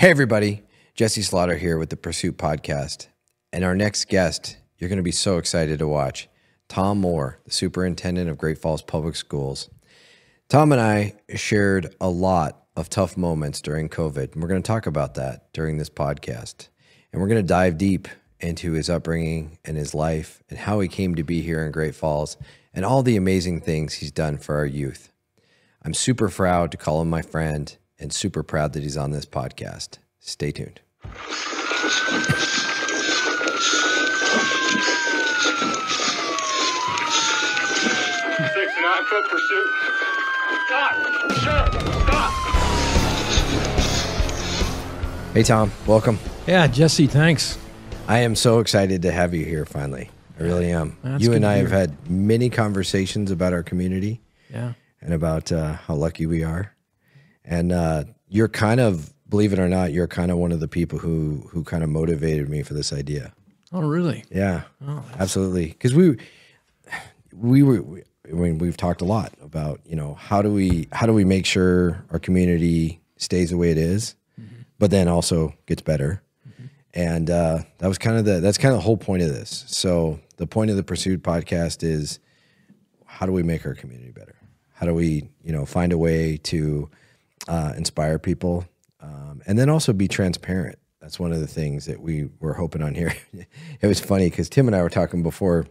Hey everybody, Jesse Slaughter here with the Pursuit Podcast. And our next guest, you're going to be so excited to watch, Tom Moore, the Superintendent of Great Falls Public Schools. Tom and I shared a lot of tough moments during COVID, and we're going to talk about that during this podcast. And we're going to dive deep into his upbringing and his life and how he came to be here in Great Falls and all the amazing things he's done for our youth. I'm super proud to call him my friend and super proud that he's on this podcast. Stay tuned. 69-foot pursuit. Stop! Hey, Tom, welcome. Yeah, Jesse, thanks. I am so excited to have you here finally. I really am. That's you good and to I hear. have had many conversations about our community and about how lucky we are. And you're kind of, believe it or not, you're kind of one of the people who kind of motivated me for this idea. Oh, really? Yeah, Oh, absolutely. Because we've talked a lot about, you know, how do we make sure our community stays the way it is, but then also gets better. And that's kind of the whole point of this. So the point of the Pursuit Podcast is, how do we make our community better? How do we, find a way to inspire people, and then also be transparent? That's one of the things that we were hoping on here. It was funny because Tim and I were talking before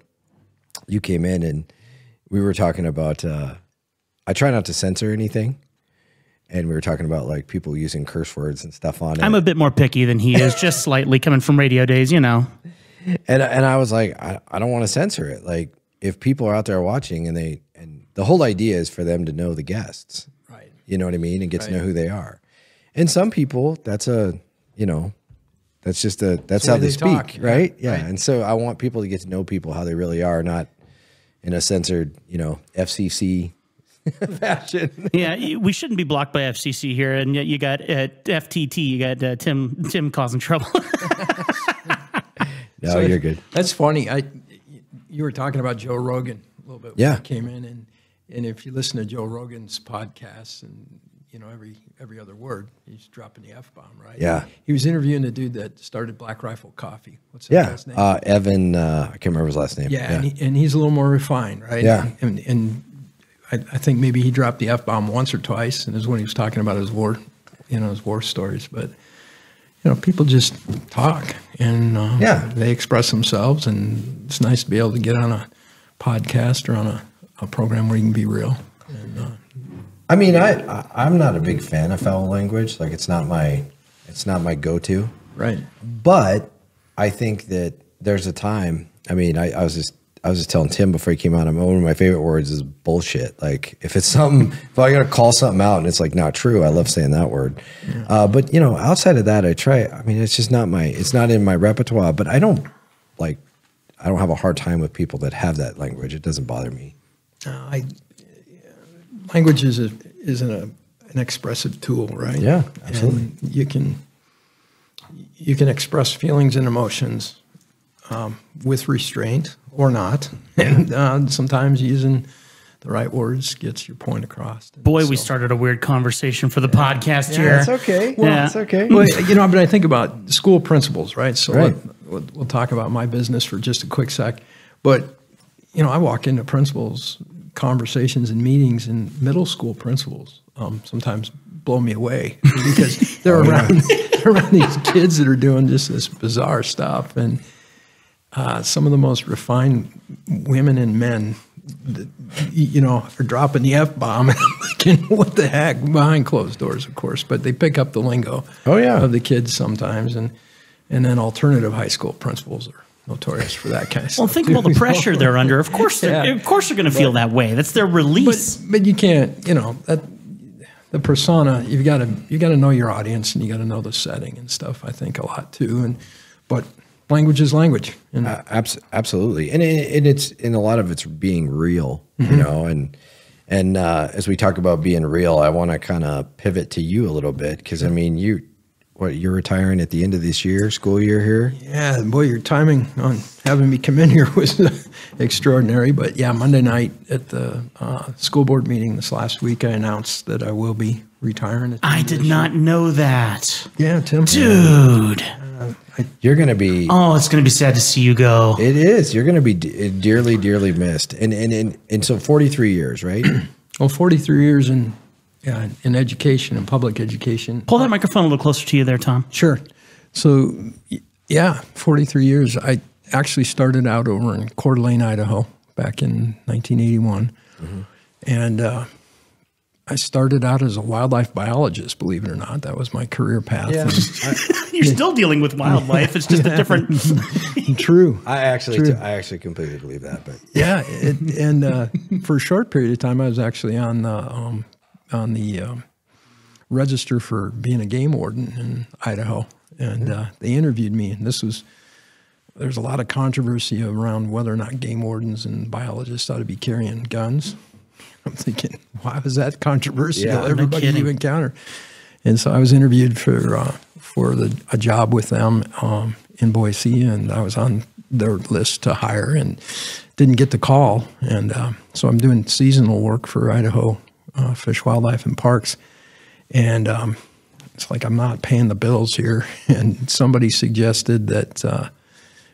you came in, and we were talking about, I try not to censor anything. And we were talking about like people using curse words and stuff on it. I'm a bit more picky than he is, just slightly, coming from radio days, you know. And I was like, I don't want to censor it. Like, if people are out there watching and the whole idea is for them to know the guests, right? You know what I mean, and get to know who they are. And some people, that's how they speak, talk, right? yeah. Yeah. And so I want people to get to know people how they really are, not in a censored, FCC fashion. Yeah, we shouldn't be blocked by FCC here, and yet you got FTT. You got Tim causing trouble. No, So you're good. That's funny. You were talking about Joe Rogan a little bit when Yeah. you came in, and if you listen to Joe Rogan's podcasts, and every other word, he's dropping the F-bomb, right? Yeah. He was interviewing the dude that started Black Rifle Coffee. What's that Yeah. guy's name? Evan, I can't remember his last name. Yeah, and he's a little more refined, right? Yeah. And I think maybe he dropped the F-bomb once or twice, and it was when he was talking about his war stories. But, people just talk, and they express themselves, and it's nice to be able to get on a podcast or on a program where you can be real. And, I mean, I'm not a big fan of foul language. Like, it's not my go-to. right. But I think that there's a time. I mean, I was just telling Tim before he came out, one of my favorite words is bullshit. Like, if it's something, if I got to call something out and it's like not true, I love saying that word. Yeah. But outside of that, it's just it's not in my repertoire, but I don't have a hard time with people that have that language. It doesn't bother me. Language is an expressive tool, right? Yeah, absolutely. And you can express feelings and emotions with restraint or not, and sometimes using the right words gets your point across. Boy, we started a weird conversation for the podcast here. It's okay. Well, It's okay. Well, but I think about school principals, right? So Right. we'll talk about my business for just a quick sec. But, I walk into principals' conversations and meetings, and middle school principals sometimes blow me away because they're around these kids that are doing just this bizarre stuff. And some of the most refined women and men, are dropping the F-bomb. And I'm thinking, what the heck? Behind closed doors, of course, but they pick up the lingo of the kids sometimes. And then alternative high school principals are notorious for that kind of stuff. Well, think of all the pressure they're under. Of course, they're going to feel that way. That's their release. But you can't, the persona. You got to know your audience, and you got to know the setting and stuff. I think a lot too. But language is language. And absolutely, and it's in a lot of it's being real, and as we talk about being real, I want to kind of pivot to you a little bit because I mean you're retiring at the end of this school year here? Yeah, boy, your timing on having me come in here was extraordinary. But yeah, Monday night at the school board meeting this last week, I announced that I will be retiring. I did not know that. Yeah, Tim. Dude. You're going to be. Oh, it's going to be sad to see you go. It is. You're going to be dearly, dearly missed. And so 43 years, right? Well, 43 years in education and public education. Pull that microphone a little closer to you there, Tom. Sure. So, yeah, 43 years. I actually started out over in Coeur d'Alene, Idaho, back in 1981. Mm-hmm. And I started out as a wildlife biologist, believe it or not. That was my career path. Yeah. You're still dealing with wildlife. It's just a different. True. I actually completely believe that. But yeah, and for a short period of time, I was actually on the register for being a game warden in Idaho, and they interviewed me. And there's a lot of controversy around whether or not game wardens and biologists ought to be carrying guns. I'm thinking, why was that controversial? Yeah, Everybody you encounter. And so I was interviewed for a job with them in Boise, and I was on their list to hire and didn't get the call. And so I'm doing seasonal work for Idaho Fish, Wildlife, and Parks. And it's like I'm not paying the bills here. And somebody suggested that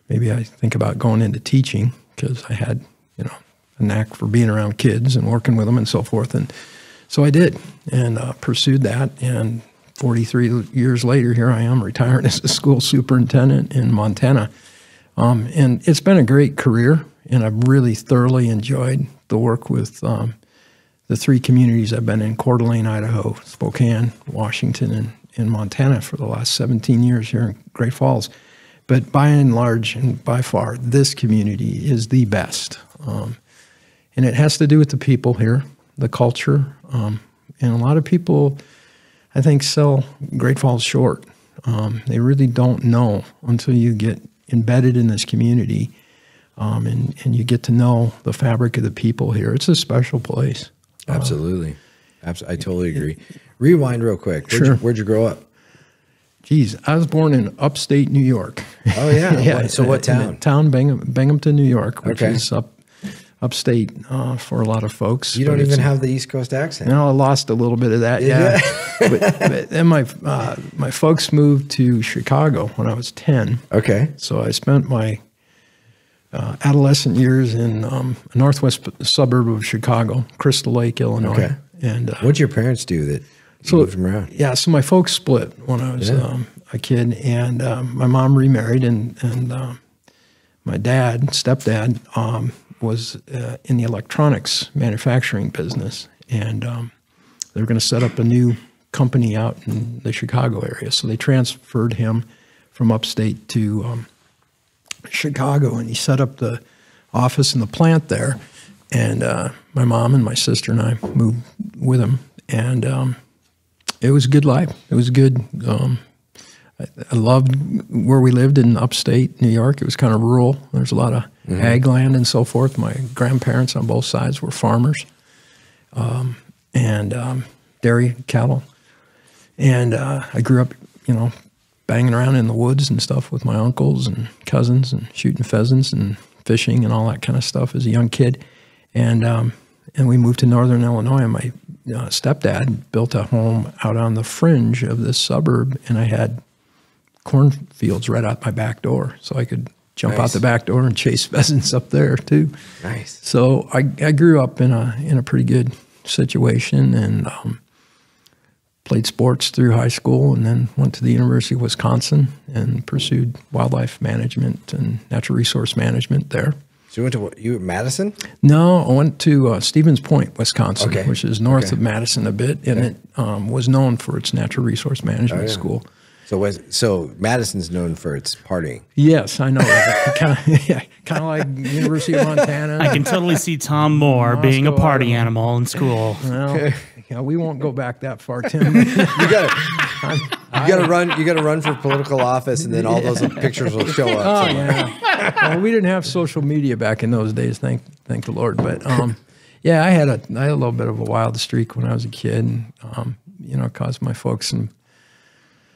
maybe I think about going into teaching because I had, a knack for being around kids and working with them and so forth. And so I did and pursued that. And 43 years later, here I am retired as a school superintendent in Montana. And it's been a great career, and I've really thoroughly enjoyed the work with the three communities I've been in: Coeur d'Alene, Idaho, Spokane, Washington, and Montana for the last 17 years here in Great Falls. But by and large, and by far, this community is the best. And it has to do with the people here, the culture. And a lot of people, I think, sell Great Falls short. They really don't know until you get embedded in this community and you get to know the fabric of the people here. It's a special place. Absolutely. I totally agree. Rewind real quick. Sure. Where'd you grow up? Geez, I was born in upstate New York. Oh, yeah. Yeah. So what town? Binghamton, New York, which Okay. is upstate for a lot of folks. You don't even have the East Coast accent. No, I lost a little bit of that, yeah. but then my folks moved to Chicago when I was 10. Okay. So I spent my adolescent years in a northwest suburb of Chicago, Crystal Lake, Illinois. Okay. And What'd your parents do that you moved them around? Yeah, so my folks split when I was a kid, and my mom remarried, and my stepdad, was in the electronics manufacturing business, and they were going to set up a new company out in the Chicago area. So they transferred him from upstate to Chicago, and he set up the office and the plant there. And my mom and my sister and I moved with him, and it was a good life. It was good. I loved where we lived in upstate New York. It was kind of rural. There's a lot of ag land and so forth. My grandparents on both sides were farmers, and dairy cattle. And I grew up, banging around in the woods and stuff with my uncles and cousins and shooting pheasants and fishing and all that kind of stuff as a young kid. And we moved to northern Illinois, and my stepdad built a home out on the fringe of this suburb, and I had cornfields right out my back door, so I could jump out the back door and chase pheasants up there too. Nice. So I grew up in a pretty good situation, and played sports through high school, and then went to the University of Wisconsin and pursued wildlife management and natural resource management there. So you went to Madison? No, I went to Stevens Point, Wisconsin, Okay. which is north of Madison a bit, and it was known for its natural resource management school. So Madison's known for its partying. Yes, I know. kind of like University of Montana. I can totally see Tom Moore being a party animal in school. Well, yeah, we won't go back that far, Tim. You gotta run for political office, and then all those pictures will show up. Oh yeah. Well, we didn't have social media back in those days, thank the Lord. But yeah, I had a little bit of a wild streak when I was a kid, and caused my folks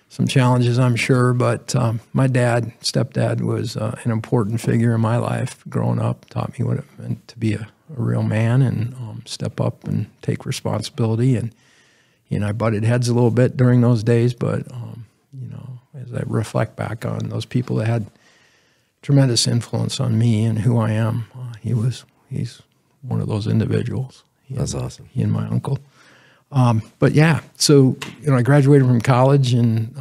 some challenges, I'm sure. But my stepdad was an important figure in my life growing up. Taught me what it meant to be a real man and step up and take responsibility. And He and I butted heads a little bit during those days, but you know, as I reflect back on those people that had tremendous influence on me and who I am, he's one of those individuals. That's awesome. He and my uncle. But yeah, so you know, I graduated from college in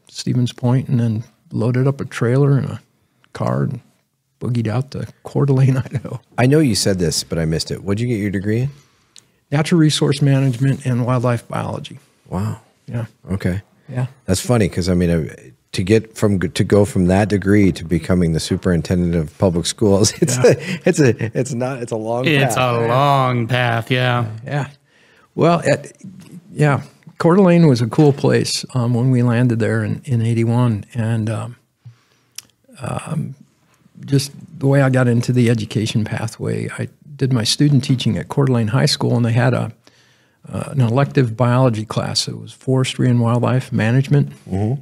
Stevens Point, and then loaded up a trailer and a car and boogied out to Coeur d'Alene, Idaho. I know you said this, but I missed it. What'd you get your degree in? Natural resource management and wildlife biology. Wow. Yeah. Okay. Yeah. That's funny because I mean, to go from that degree to becoming the superintendent of public schools, it's a long path. It's a long path. Yeah. Yeah. Well, Coeur d'Alene was a cool place when we landed there in 81. And just the way I got into the education pathway, I did my student teaching at Coeur d'Alene High School, and they had an elective biology class. It was forestry and wildlife management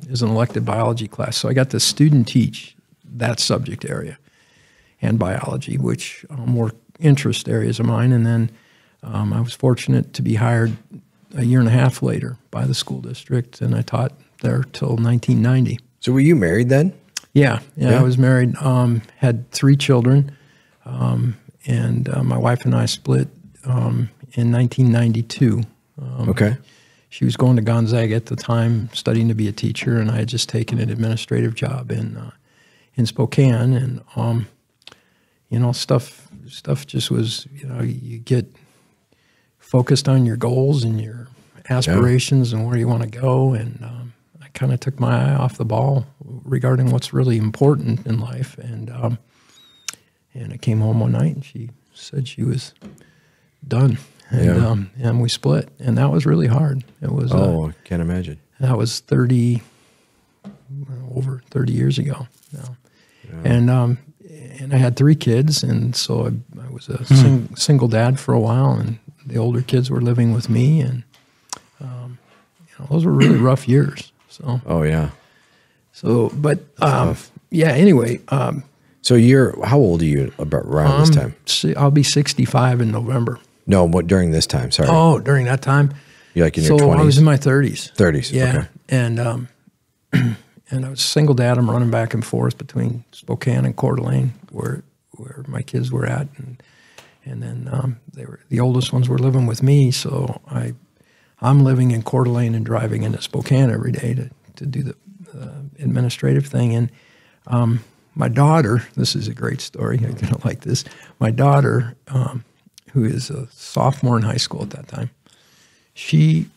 is an elective biology class. So I got to student teach that subject area and biology, which were interest areas of mine. And then I was fortunate to be hired a year and a half later by the school district, and I taught there till 1990. So were you married then? Yeah. I was married, had 3 children, and my wife and I split in 1992. Okay. She was going to Gonzaga at the time, studying to be a teacher, and I had just taken an administrative job in Spokane, and you know, stuff just was, you know, you get focused on your goals and your aspirations and where you want to go, and I kind of took my eye off the ball regarding what's really important in life, and I came home one night and she said she was done, and we split, and that was really hard. It was I can't imagine. That was over 30 years ago now, and I had 3 kids, and so I was a single dad for a while, and the older kids were living with me, and you know, those were really rough years. So but anyway. So how old are you around this time? I'll be 65 in November. No, what during this time? Sorry. Oh, during that time. You're like in your 20s? So I was in my 30s. 30s. Yeah, okay. and I was a single dad. I'm running back and forth between Spokane and Coeur d'Alene, where my kids were at, and then the oldest ones were living with me. So I'm living in Coeur d'Alene and driving into Spokane every day to do the administrative thing. And my daughter, this is a great story. You're going to like this. My daughter, who is a sophomore in high school at that time, she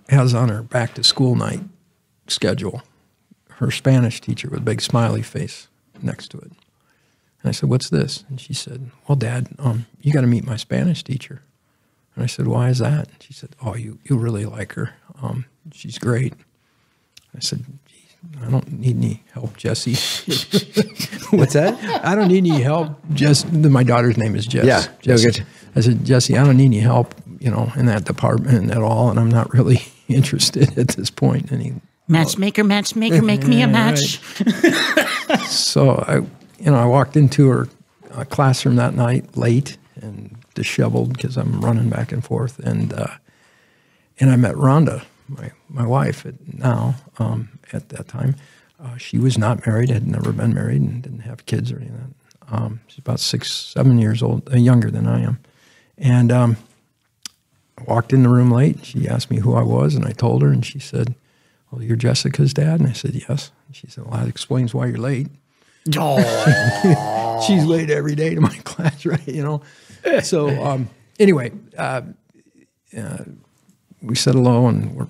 has on her back to school night schedule her Spanish teacher with a big smiley face next to it. And I said, "What's this?" And she said, "Well, Dad, you got to meet my Spanish teacher." And I said, "Why is that?" And she said, "Oh, you'll really like her. She's great." I said, "I don't need any help, Jesse." What's that? I don't need any help. My daughter's name is Jess. Yeah, Jesse. I said, "Jesse, I don't need any help, you know, in that department at all, and I'm not really interested at this point." Matchmaker, make me a match. Right. So I walked into her classroom that night late and disheveled because I'm running back and forth, and I met Rhonda, my wife at that time. She was not married, had never been married, and didn't have kids or anything. She's about 6-7 years old, younger than I am. And I walked in the room late. She asked me who I was, and I told her, and she said, "Well, you're Jessica's dad?" And I said, "Yes." And she said, "Well, that explains why you're late." Oh. She's late every day to my class, right? You know. So anyway, we said hello and we're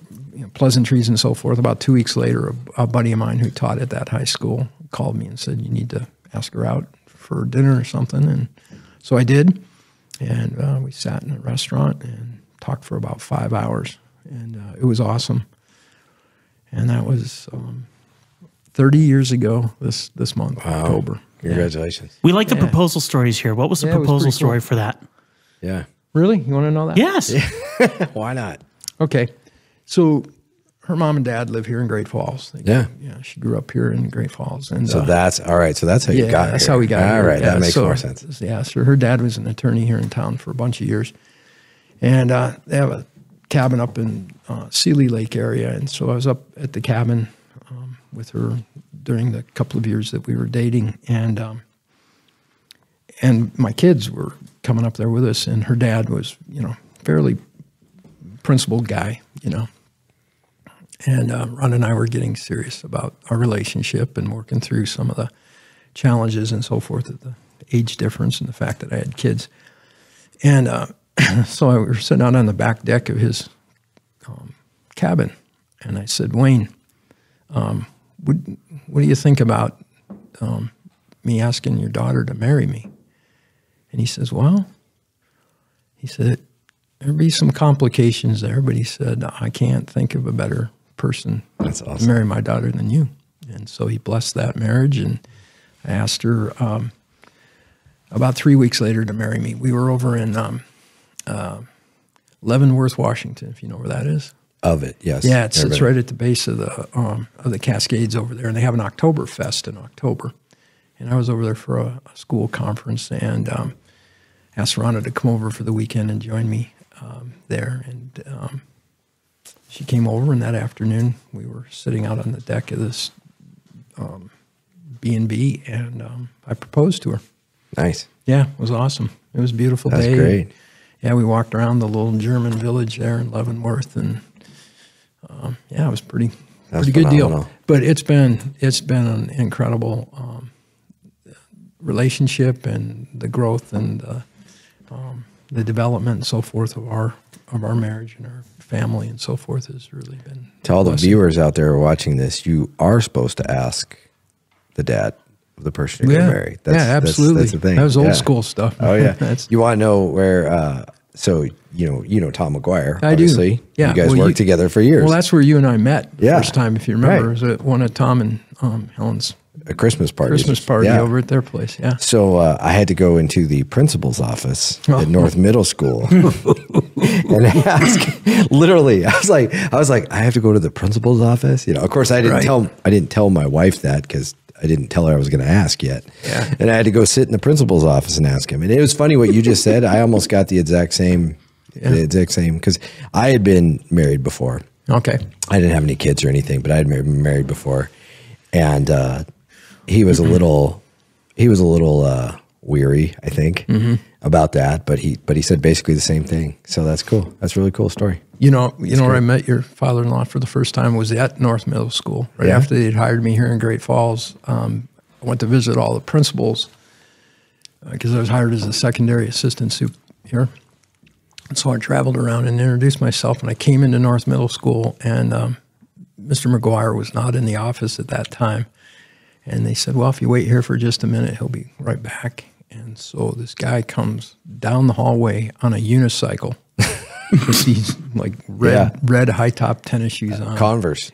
pleasantries and so forth. About 2 weeks later, a buddy of mine who taught at that high school called me and said, "You need to ask her out for dinner or something." And so I did, and we sat in a restaurant and talked for about 5 hours, and it was awesome. And that was 30 years ago this month, October. Congratulations. We like the proposal stories here. What was the proposal story for that? Yeah. Really? You want to know that? Yes. Why not? Okay. So her mom and dad live here in Great Falls. Yeah. She grew up here in Great Falls. And so that's all right. So that's how you got here. That's how we got here. All right. That makes more sense. Yeah. So her dad was an attorney here in town for a bunch of years. And they have a cabin up in Sealy Lake area, and so I was up at the cabin with her during the couple of years that we were dating, and my kids were coming up there with us, and her dad was, fairly principled guy, and Ron and I were getting serious about our relationship and working through some of the challenges and so forth, of the age difference and the fact that I had kids. And so we were sitting out on the back deck of his cabin, and I said, Wayne, what do you think about me asking your daughter to marry me? And he says, well, he said, there'd be some complications there, but he said, I can't think of a better person That's awesome. to marry my daughter than you. And so he blessed that marriage, and I asked her about 3 weeks later to marry me. We were over in Leavenworth, Washington, if you know where that is. Of it, yes. Yeah, it sits right at the base of the Cascades over there, and they have an Oktoberfest in October. And I was over there for a school conference, and asked Rhonda to come over for the weekend and join me there. And she came over, and that afternoon we were sitting out on the deck of this B&B, and I proposed to her. Nice. Yeah, it was awesome. It was a beautiful day. That's great. Yeah, we walked around the little German village there in Leavenworth, and yeah, it was pretty good deal. But it's been an incredible relationship, and the growth and the development and so forth of our marriage and our family and so forth has really been. To all the viewers out there watching this, you are supposed to ask the dad of the person you're going to marry. Absolutely. That's the thing. That was old school stuff. Oh yeah. You want to know where? So you know Tom McGuire. I obviously. do. Yeah. You guys worked together for years. Well, that's where you and I met the first time, if you remember. Right. It was at one of Tom and Helen's a Christmas party. Over at their place. Yeah. So I had to go into the principal's office at North Middle School and ask. Literally, I was like, I have to go to the principal's office. Of course, I didn't tell my wife that, because I didn't tell her I was going to ask yet. Yeah. And I had to go sit in the principal's office and ask him. And it was funny what you just said. I almost got the exact same, because I had been married before. Okay. I didn't have any kids or anything, but I had been married before, and he was a little weary, I think, about that. But he said basically the same thing. So that's cool. That's a really cool story. You know where I met your father-in-law for the first time was at North Middle School. Right after they'd hired me here in Great Falls, I went to visit all the principals because I was hired as a secondary assistant soup here. And so I traveled around and introduced myself, and I came into North Middle School, and Mr. McGuire was not in the office at that time. And they said, well, if you wait here for just a minute, he'll be right back. And so this guy comes down the hallway on a unicycle with these like red high top tennis shoes on. Converse.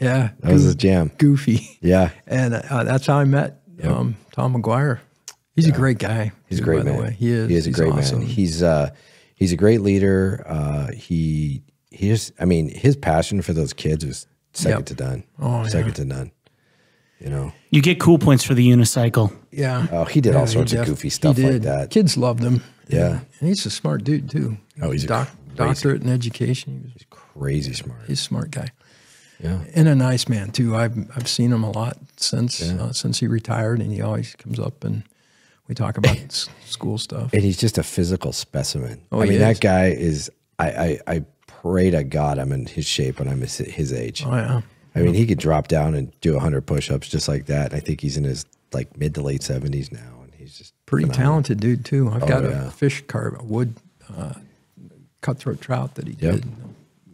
Yeah. That was his jam. Goofy. Yeah. And that's how I met Tom McGuire. He's a great guy. He's a great man. By the way. He is. He is a great awesome. man. He's a great leader. He just, his passion for those kids was second to none. Second to none. You get cool points for the unicycle. Yeah. Oh, he did all sorts of goofy stuff like that. Kids loved him. Yeah. And he's a smart dude, too. Oh, he's a doctorate in education. He's crazy smart. He's a smart guy. Yeah. And a nice man, too. I've seen him a lot since he retired, and he always comes up and we talk about school stuff. And he's just a physical specimen. Oh, that guy is, I pray to God I'm in his shape when I'm his age. Oh, yeah. He could drop down and do 100 push-ups just like that. I think he's in his mid to late 70s now, and he's just pretty talented dude too. I've got a fish carve, a wood cutthroat trout that he did.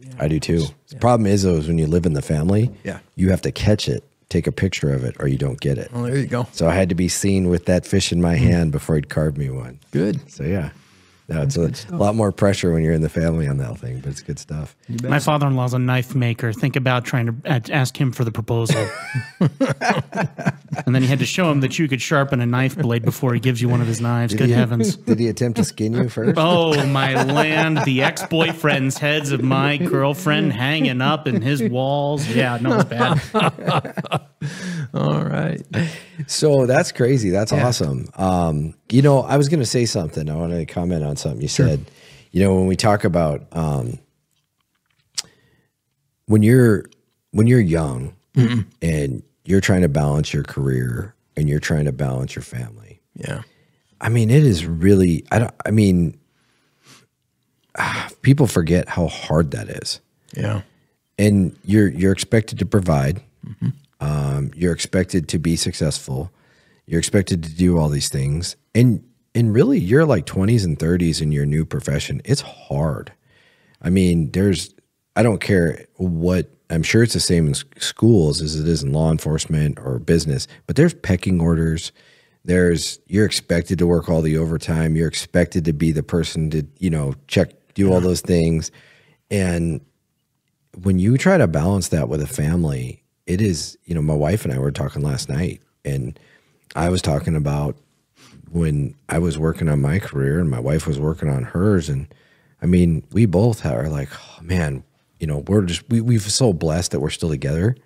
Yeah, I do too. The problem is though, is when you live in the family, you have to catch it, take a picture of it, or you don't get it. Well, there you go. So I had to be seen with that fish in my hand before he'd carve me one. Good. So yeah. No, it's a lot more pressure when you're in the family on that thing, but it's good stuff. My father-in-law's a knife maker. Think about trying to ask him for the proposal. And then you had to show him that you could sharpen a knife blade before he gives you one of his knives. Good heavens. Did he attempt to skin you first? Oh, my land. The ex-boyfriend's heads of my girlfriend hanging up in his walls. Yeah, no, it's bad. All right. So that's crazy. That's awesome. I was going to say something. I wanted to comment on something you said. when we talk about when you're young and you're trying to balance your career and you're trying to balance your family. Yeah. I mean, it is really, people forget how hard that is. Yeah. And you're expected to provide. You're expected to be successful. You're expected to do all these things. And really, you're like 20s and 30s in your new profession. It's hard. I mean, I don't care what, I'm sure it's the same in schools as it is in law enforcement or business, but there's pecking orders. You're expected to work all the overtime. You're expected to be the person to, do all those things. And when you try to balance that with a family, it is, my wife and I were talking last night, and I was talking about when I was working on my career and my wife was working on hers. And I mean, we both are like, oh, man, we're so blessed that we're still together,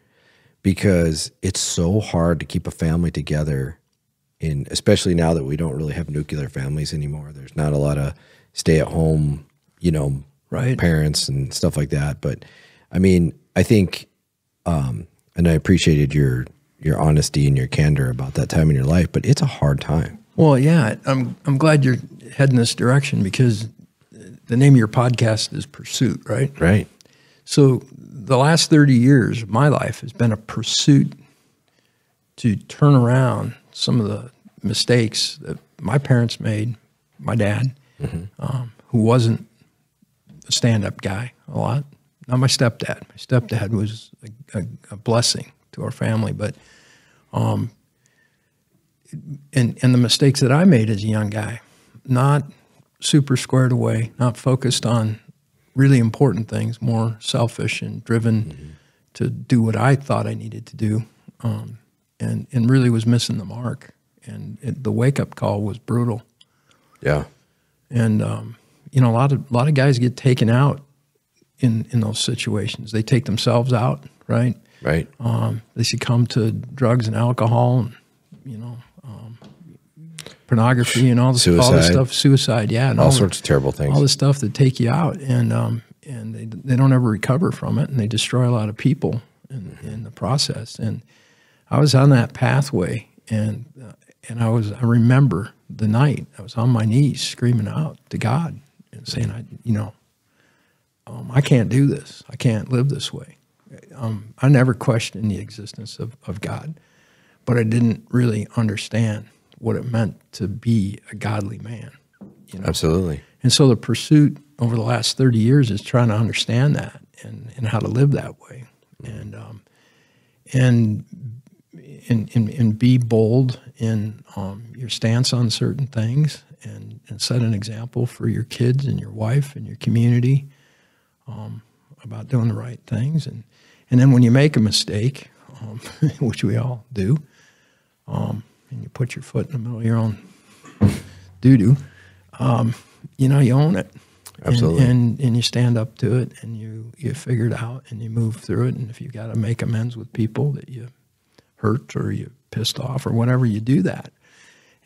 because it's so hard to keep a family together. Especially now that we don't really have nuclear families anymore. There's not a lot of stay-at-home, right, parents and stuff like that. But I mean, I think, and I appreciated your honesty and your candor about that time in your life, but it's a hard time. Well, yeah, I'm glad you're heading this direction, because the name of your podcast is Pursuit, right? Right. So the last 30 years of my life has been a pursuit to turn around some of the mistakes that my parents made. My dad, who wasn't a stand-up guy a lot. Not my stepdad. My stepdad was a blessing to our family, but and the mistakes that I made as a young guy, not super squared away, not focused on really important things, more selfish and driven to do what I thought I needed to do, and really was missing the mark. And the wake-up call was brutal. Yeah. And a lot of guys get taken out in those situations. They take themselves out, right? Right. They succumb to drugs and alcohol, and pornography and all this stuff. Suicide, yeah, and all sorts of terrible things. All the stuff that take you out, and they don't ever recover from it, and they destroy a lot of people in the process. And I was on that pathway, and I remember the night I was on my knees screaming out to God and saying, I can't do this. I can't live this way. I never questioned the existence of God, but I didn't really understand what it meant to be a godly man. Absolutely. And so the pursuit over the last 30 years is trying to understand that and how to live that way, and be bold in your stance on certain things, and set an example for your kids and your wife and your community about doing the right things. And then when you make a mistake, which we all do, and you put your foot in the middle of your own doo-doo, you own it. Absolutely. And you stand up to it, and you figure it out, and you move through it. And if you got to make amends with people that you hurt or you pissed off or whatever, you do that.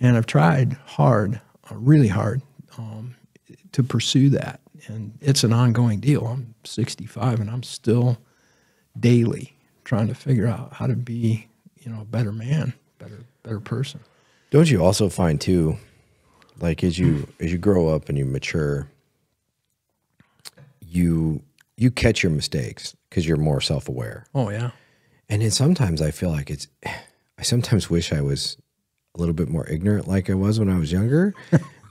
And I've tried hard, really hard, to pursue that. And it's an ongoing deal. I'm 65, and I'm still daily trying to figure out how to be, a better man, better person. Don't you also find too, like as you grow up and you mature, you catch your mistakes because you're more self-aware. Oh yeah. And then sometimes I feel like I sometimes wish I was a little bit more ignorant like I was when I was younger,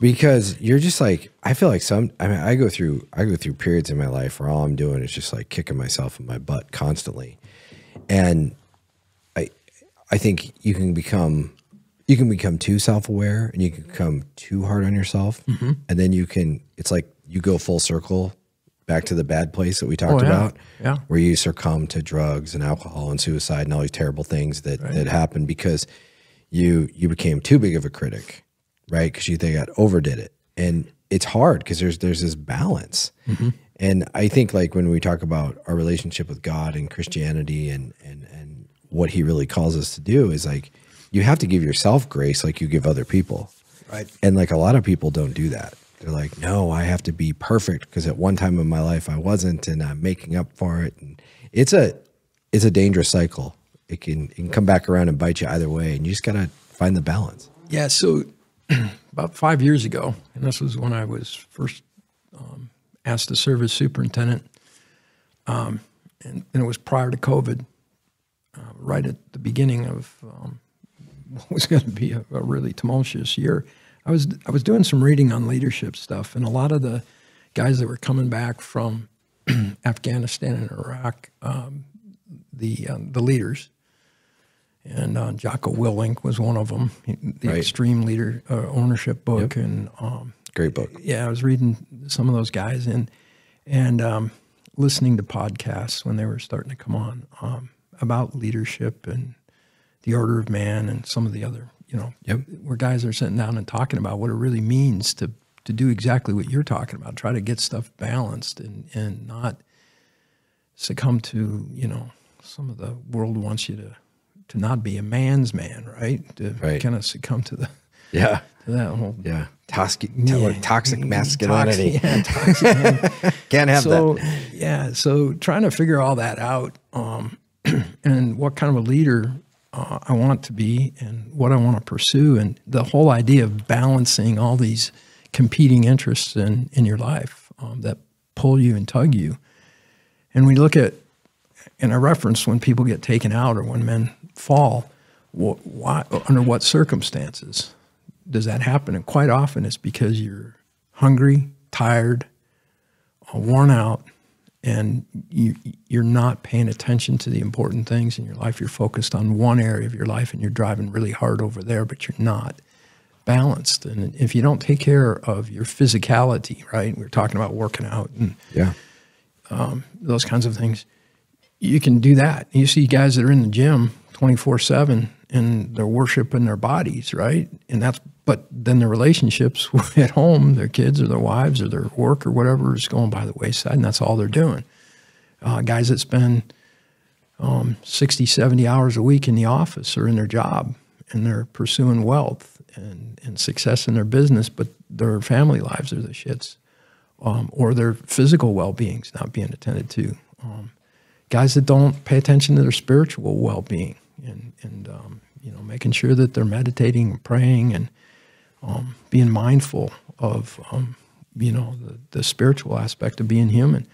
because you're just like, I feel like I go through periods in my life where all I'm doing is just like kicking myself in my butt constantly. And I think you can become too self-aware, and you can become too hard on yourself. And then it's like you go full circle back to the bad place that we talked about, where you succumb to drugs and alcohol and suicide and all these terrible things that happen because you became too big of a critic, right? Because you think I overdid it. And it's hard because there's this balance. And I think like when we talk about our relationship with God and Christianity and what he really calls us to do is like, you have to give yourself grace like you give other people. Right. And like a lot of people don't do that. They're like, no, I have to be perfect because at one time in my life I wasn't, and I'm making up for it. And it's a dangerous cycle. It can come back around and bite you either way, and you just gotta find the balance. Yeah. So about 5 years ago, and this was when I was first asked to serve as superintendent, and it was prior to COVID, right at the beginning of what was going to be a really tumultuous year. I was doing some reading on leadership stuff, and a lot of the guys that were coming back from Afghanistan and Iraq, the leaders, and Jocko Willink was one of them, the Extreme Leader Ownership book, and great book. Yeah, I was reading some of those guys and listening to podcasts when they were starting to come on about leadership and the order of man and some of the other, where guys are sitting down and talking about what it really means to do exactly what you're talking about, try to get stuff balanced and not succumb to, some of the world wants you to not be a man's man, right? To kind of succumb to the to that whole toxic masculinity. Toxic Can't have that. Yeah, so trying to figure all that out, and what kind of a leader I want to be and what I want to pursue, and the whole idea of balancing all these competing interests in your life that pull you and tug you. And we look at, and I reference when people get taken out or when men fall, why, under what circumstances does that happen? And quite often it's because you're hungry, tired, worn out, and you're not paying attention to the important things in your life. You're focused on one area of your life and you're driving really hard over there, but you're not balanced. And if you don't take care of your physicality, right? We're talking about working out and those kinds of things. You can do that. You see guys that are in the gym 24/7 and they're worshiping their bodies, right? But then their relationships at home, their kids or their wives or their work or whatever is going by the wayside, and that's all they're doing. Guys that spend 60, 70 hours a week in the office or in their job, and they're pursuing wealth and success in their business, but their family lives are the shits, or their physical well-being's not being attended to. Guys that don't pay attention to their spiritual well-being and making sure that they're meditating and praying and being mindful of the spiritual aspect of being human.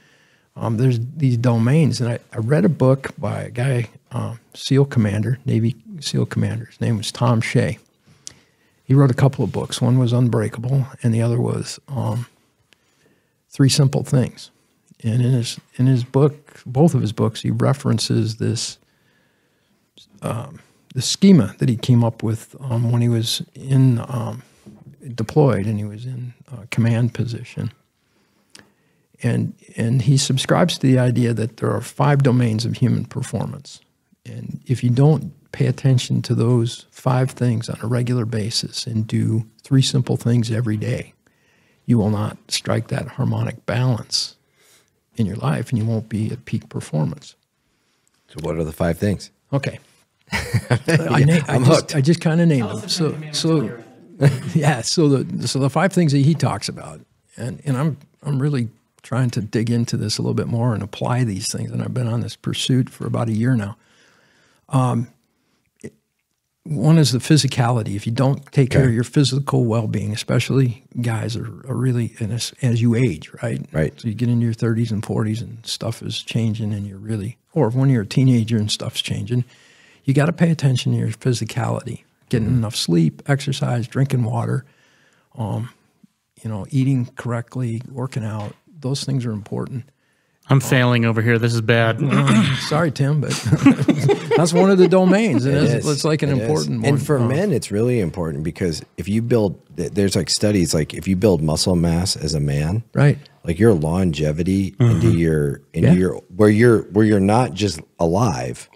There's these domains, and I read a book by a guy, SEAL commander, Navy SEAL commander. His name was Tom Shea. He wrote a couple of books. One was Unbreakable, and the other was Three Simple Things. And in his book, both of his books, he references this the schema that he came up with when he was in deployed and he was in a command position. And he subscribes to the idea that there are 5 domains of human performance. And if you don't pay attention to those 5 things on a regular basis and do 3 simple things every day, you will not strike that harmonic balance in your life and you won't be at peak performance. So what are the 5 things? Okay. I'm hooked. I just kind of named them. So the 5 things that he talks about, and I'm really trying to dig into this a little bit more and apply these things, and I've been on this pursuit for about a year now. One is the physicality. If you don't take care of your physical well-being, especially guys are really, and as you age, right? Right. So you get into your 30s and 40s and stuff is changing and you're really, or when you're a teenager and stuff's changing, you got to pay attention to your physicality, getting enough sleep, exercise, drinking water, eating correctly, working out. Those things are important. I'm failing over here. This is bad. Sorry, Tim, but that's one of the domains. It's like an important one. And for men, it's really important because if you build, there's like studies, like if you build muscle mass as a man, right, like your longevity into your where you're not just alive,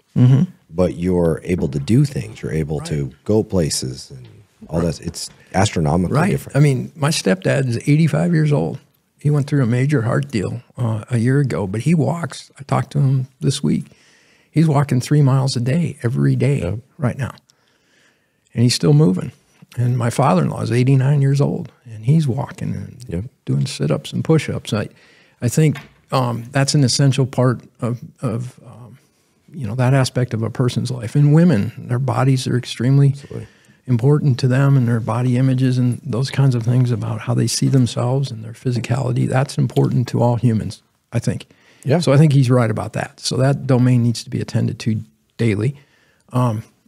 but you're able to do things. You're able to go places and all that. It's astronomically different. I mean, my stepdad is 85 years old. He went through a major heart deal a year ago, but he walks. I talked to him this week. He's walking 3 miles a day every day right now, and he's still moving. And my father-in-law is 89 years old, and he's walking and Yep. doing sit-ups and push-ups. I think that's an essential part of that aspect of a person's life. And women, their bodies are extremely important to them, and their body images and those kinds of things about how they see themselves and their physicality. That's important to all humans, I think. Yeah. So I think he's right about that. So that domain needs to be attended to daily.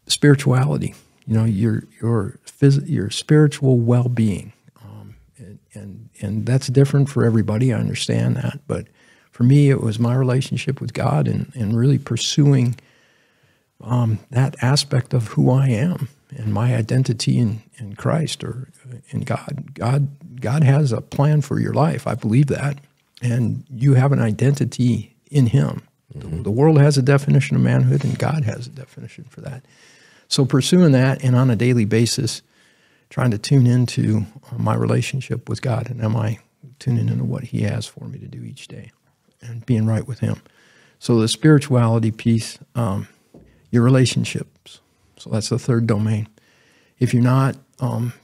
Spirituality, your spiritual well-being, and that's different for everybody. I understand that, but for me, it was my relationship with God and really pursuing that aspect of who I am and my identity in Christ or in God. God has a plan for your life. I believe that, and you have an identity in Him. Mm-hmm. The world has a definition of manhood, and God has a definition for that. So pursuing that, and on a daily basis, trying to tune into my relationship with God, and am I tuning into what He has for me to do each day, and being right with Him. So the spirituality piece, your relationships. So that's the third domain. If you're not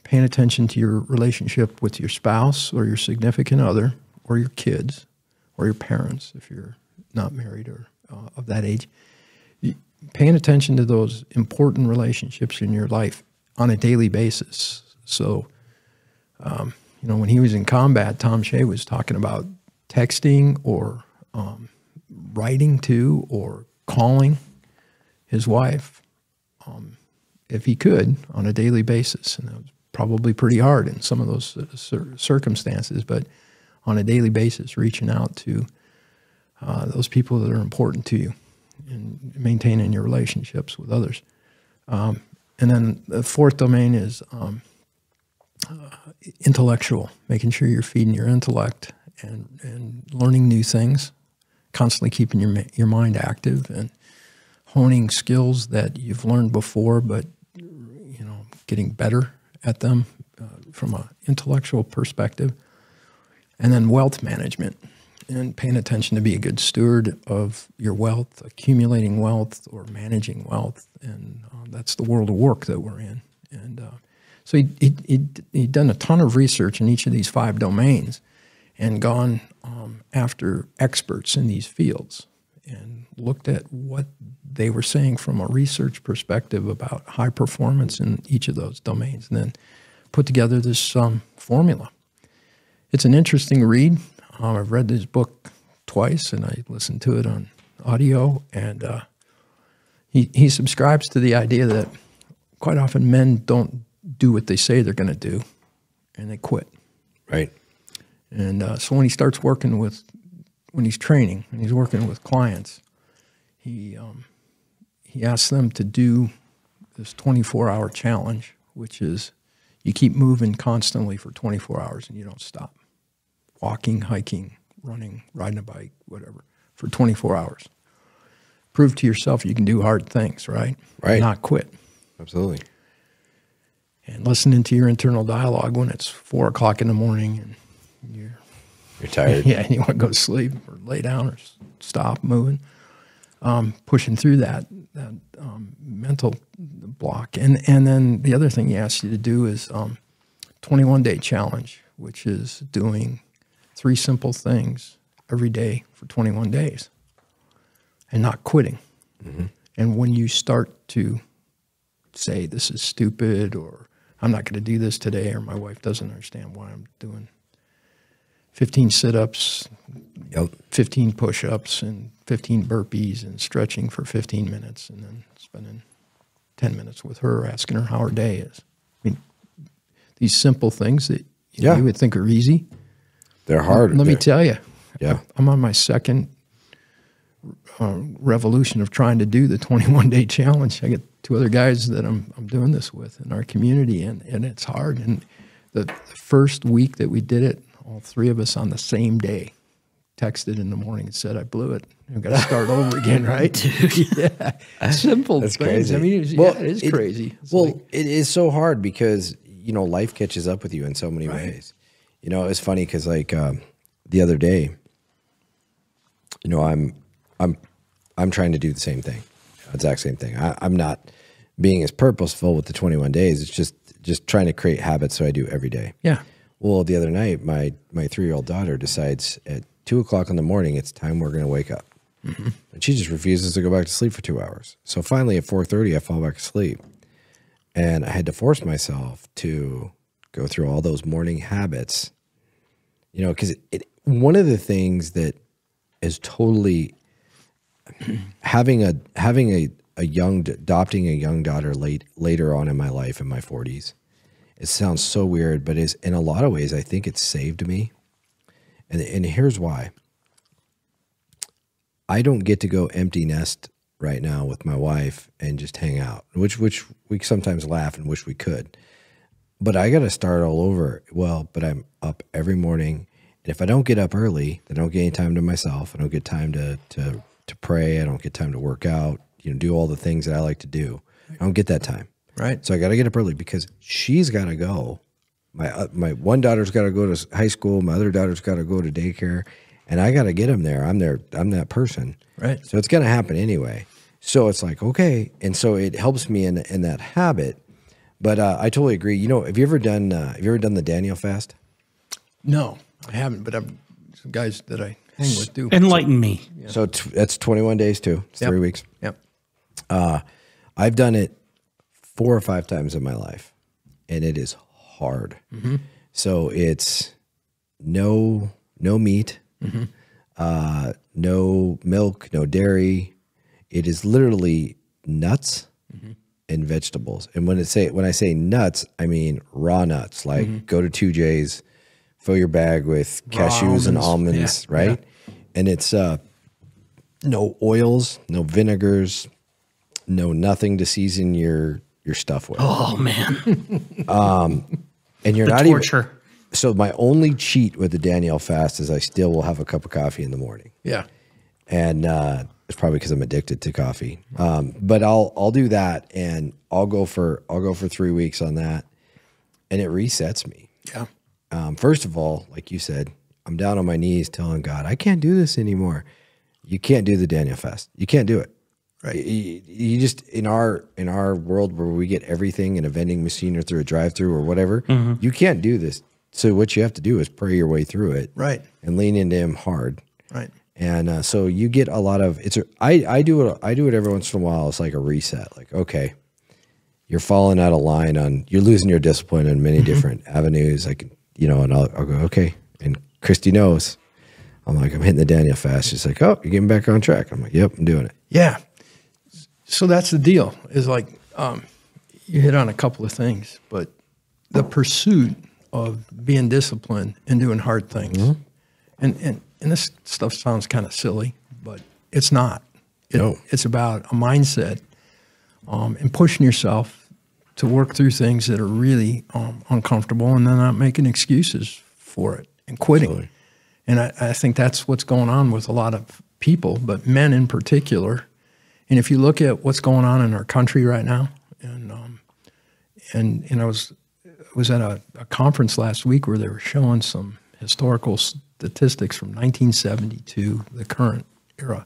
paying attention to your relationship with your spouse or your significant other or your kids or your parents, if you're not married or of that age, paying attention to those important relationships in your life on a daily basis. So, when he was in combat, Tom Shea was talking about texting or writing to or calling his wife if he could on a daily basis. And that was probably pretty hard in some of those circumstances, but on a daily basis, reaching out to those people that are important to you and maintaining your relationships with others. And then the fourth domain is intellectual, making sure you're feeding your intellect and learning new things, constantly keeping your mind active and honing skills that you've learned before, but getting better at them from an intellectual perspective. And then wealth management and paying attention to be a good steward of your wealth, accumulating wealth or managing wealth. And that's the world of work that we're in. And so he'd done a ton of research in each of these 5 domains and gone after experts in these fields and looked at what they were saying from a research perspective about high performance in each of those domains, and then put together this formula. It's an interesting read. I've read this book twice, and I listened to it on audio, and he subscribes to the idea that quite often men don't do what they say they're going to do, and they quit. Right. And so when he starts working when he's training and he's working with clients, he asks them to do this 24-hour challenge, which is you keep moving constantly for 24 hours and you don't stop. Walking, hiking, running, riding a bike, whatever, for 24 hours. Prove to yourself you can do hard things, right? Right. Not quit. Absolutely. And listening to your internal dialogue when it's 4 o'clock in the morning and you're tired. Yeah, and you want to go to sleep or lay down or stop moving. Pushing through that mental block. And then the other thing he asks you to do is 21-day challenge, which is doing 3 simple things every day for 21 days and not quitting. Mm-hmm. And when you start to say, this is stupid, or I'm not going to do this today, or my wife doesn't understand why I'm doing 15 sit-ups, 15 push-ups, and 15 burpees, and stretching for 15 minutes, and then spending 10 minutes with her, asking her how her day is. I mean, these simple things that you would think are easy. They're hard. Let me tell you. Yeah. I'm on my second revolution of trying to do the 21-day challenge. I get 2 other guys that I'm doing this with in our community, and it's hard. And the first week that we did it, all 3 of us on the same day texted in the morning and said, I blew it. I've got to start over again, right? Dude. Yeah. Simple That's things. crazy. I mean, it is crazy. It's it is so hard because, life catches up with you in so many ways. It's funny because the other day, I'm trying to do the same thing, exact same thing. I'm not being as purposeful with the 21 days. It's just trying to create habits so I do every day. Yeah. Well, the other night, my 3-year-old daughter decides at 2:00 in the morning, it's time we're going to wake up. And she just refuses to go back to sleep for 2 hours. So finally at 4:30, I fall back asleep. And I had to force myself to go through all those morning habits, you know, because one of the things that is totally adopting a young daughter later on in my life, in my 40s. It sounds so weird, but is in a lot of ways, I think it saved me. And here's why. I don't get to go empty nest right now with my wife and just hang out, which we sometimes laugh and wish we could. But I got to start all over. Well, but I'm up every morning. And if I don't get up early, then I don't get any time to myself. I don't get time to pray. I don't get time to work out, do all the things that I like to do. I don't get that time. Right. So I got to get up early because she's got to go. My one daughter's got to go to high school. My other daughter's got to go to daycare, and I got to get them there. I'm that person. Right. So it's going to happen anyway. So it's like, okay. And so it helps me in that habit. But I totally agree. Have you ever done the Daniel fast? No, I haven't, but I've some guys that I hang with do. Enlighten me. Yeah. So that's 21 days too. It's 3 weeks. Yep. I've done it 4 or 5 times in my life, and it is hard. Mm-hmm. So it's no meat, no milk, no dairy. It is literally nuts and vegetables. And when I say nuts, I mean raw nuts. Like go to 2J's, fill your bag with cashews and almonds, right? Yeah. And it's no oils, no vinegars, no nothing to season your stuff with. Oh man. And you're the not torture. even. So my only cheat with the Daniel fast is I still will have a cup of coffee in the morning. Yeah. And it's probably because I'm addicted to coffee. But I'll do that, and I'll go for 3 weeks on that, and it resets me. Yeah. First of all, like you said, I'm down on my knees telling God, I can't do this anymore. You can't do the Daniel fast. You can't do it. Right. You just in our world where we get everything in a vending machine or through a drive-through or whatever, you can't do this. So what you have to do is pray your way through it, right, and lean into Him hard, right. And so you get a lot of I do it every once in a while. It's like a reset. Like, okay, you're falling out of line you're losing your discipline in many different avenues. I can and I'll go, okay. And Christy knows. I'm like, I'm hitting the Daniel fast. She's like, oh, you're getting back on track. I'm like, yep, I'm doing it. Yeah. So that's the deal, is like you hit on a couple of things, but the pursuit of being disciplined and doing hard things. And this stuff sounds kind of silly, but it's not. No. It's about a mindset and pushing yourself to work through things that are really uncomfortable, and then not making excuses for it and quitting. Absolutely. And I think that's what's going on with a lot of people, but men in particular. And if you look at what's going on in our country right now, and I was at a conference last week where they were showing some historical statistics from 1970 to the current era,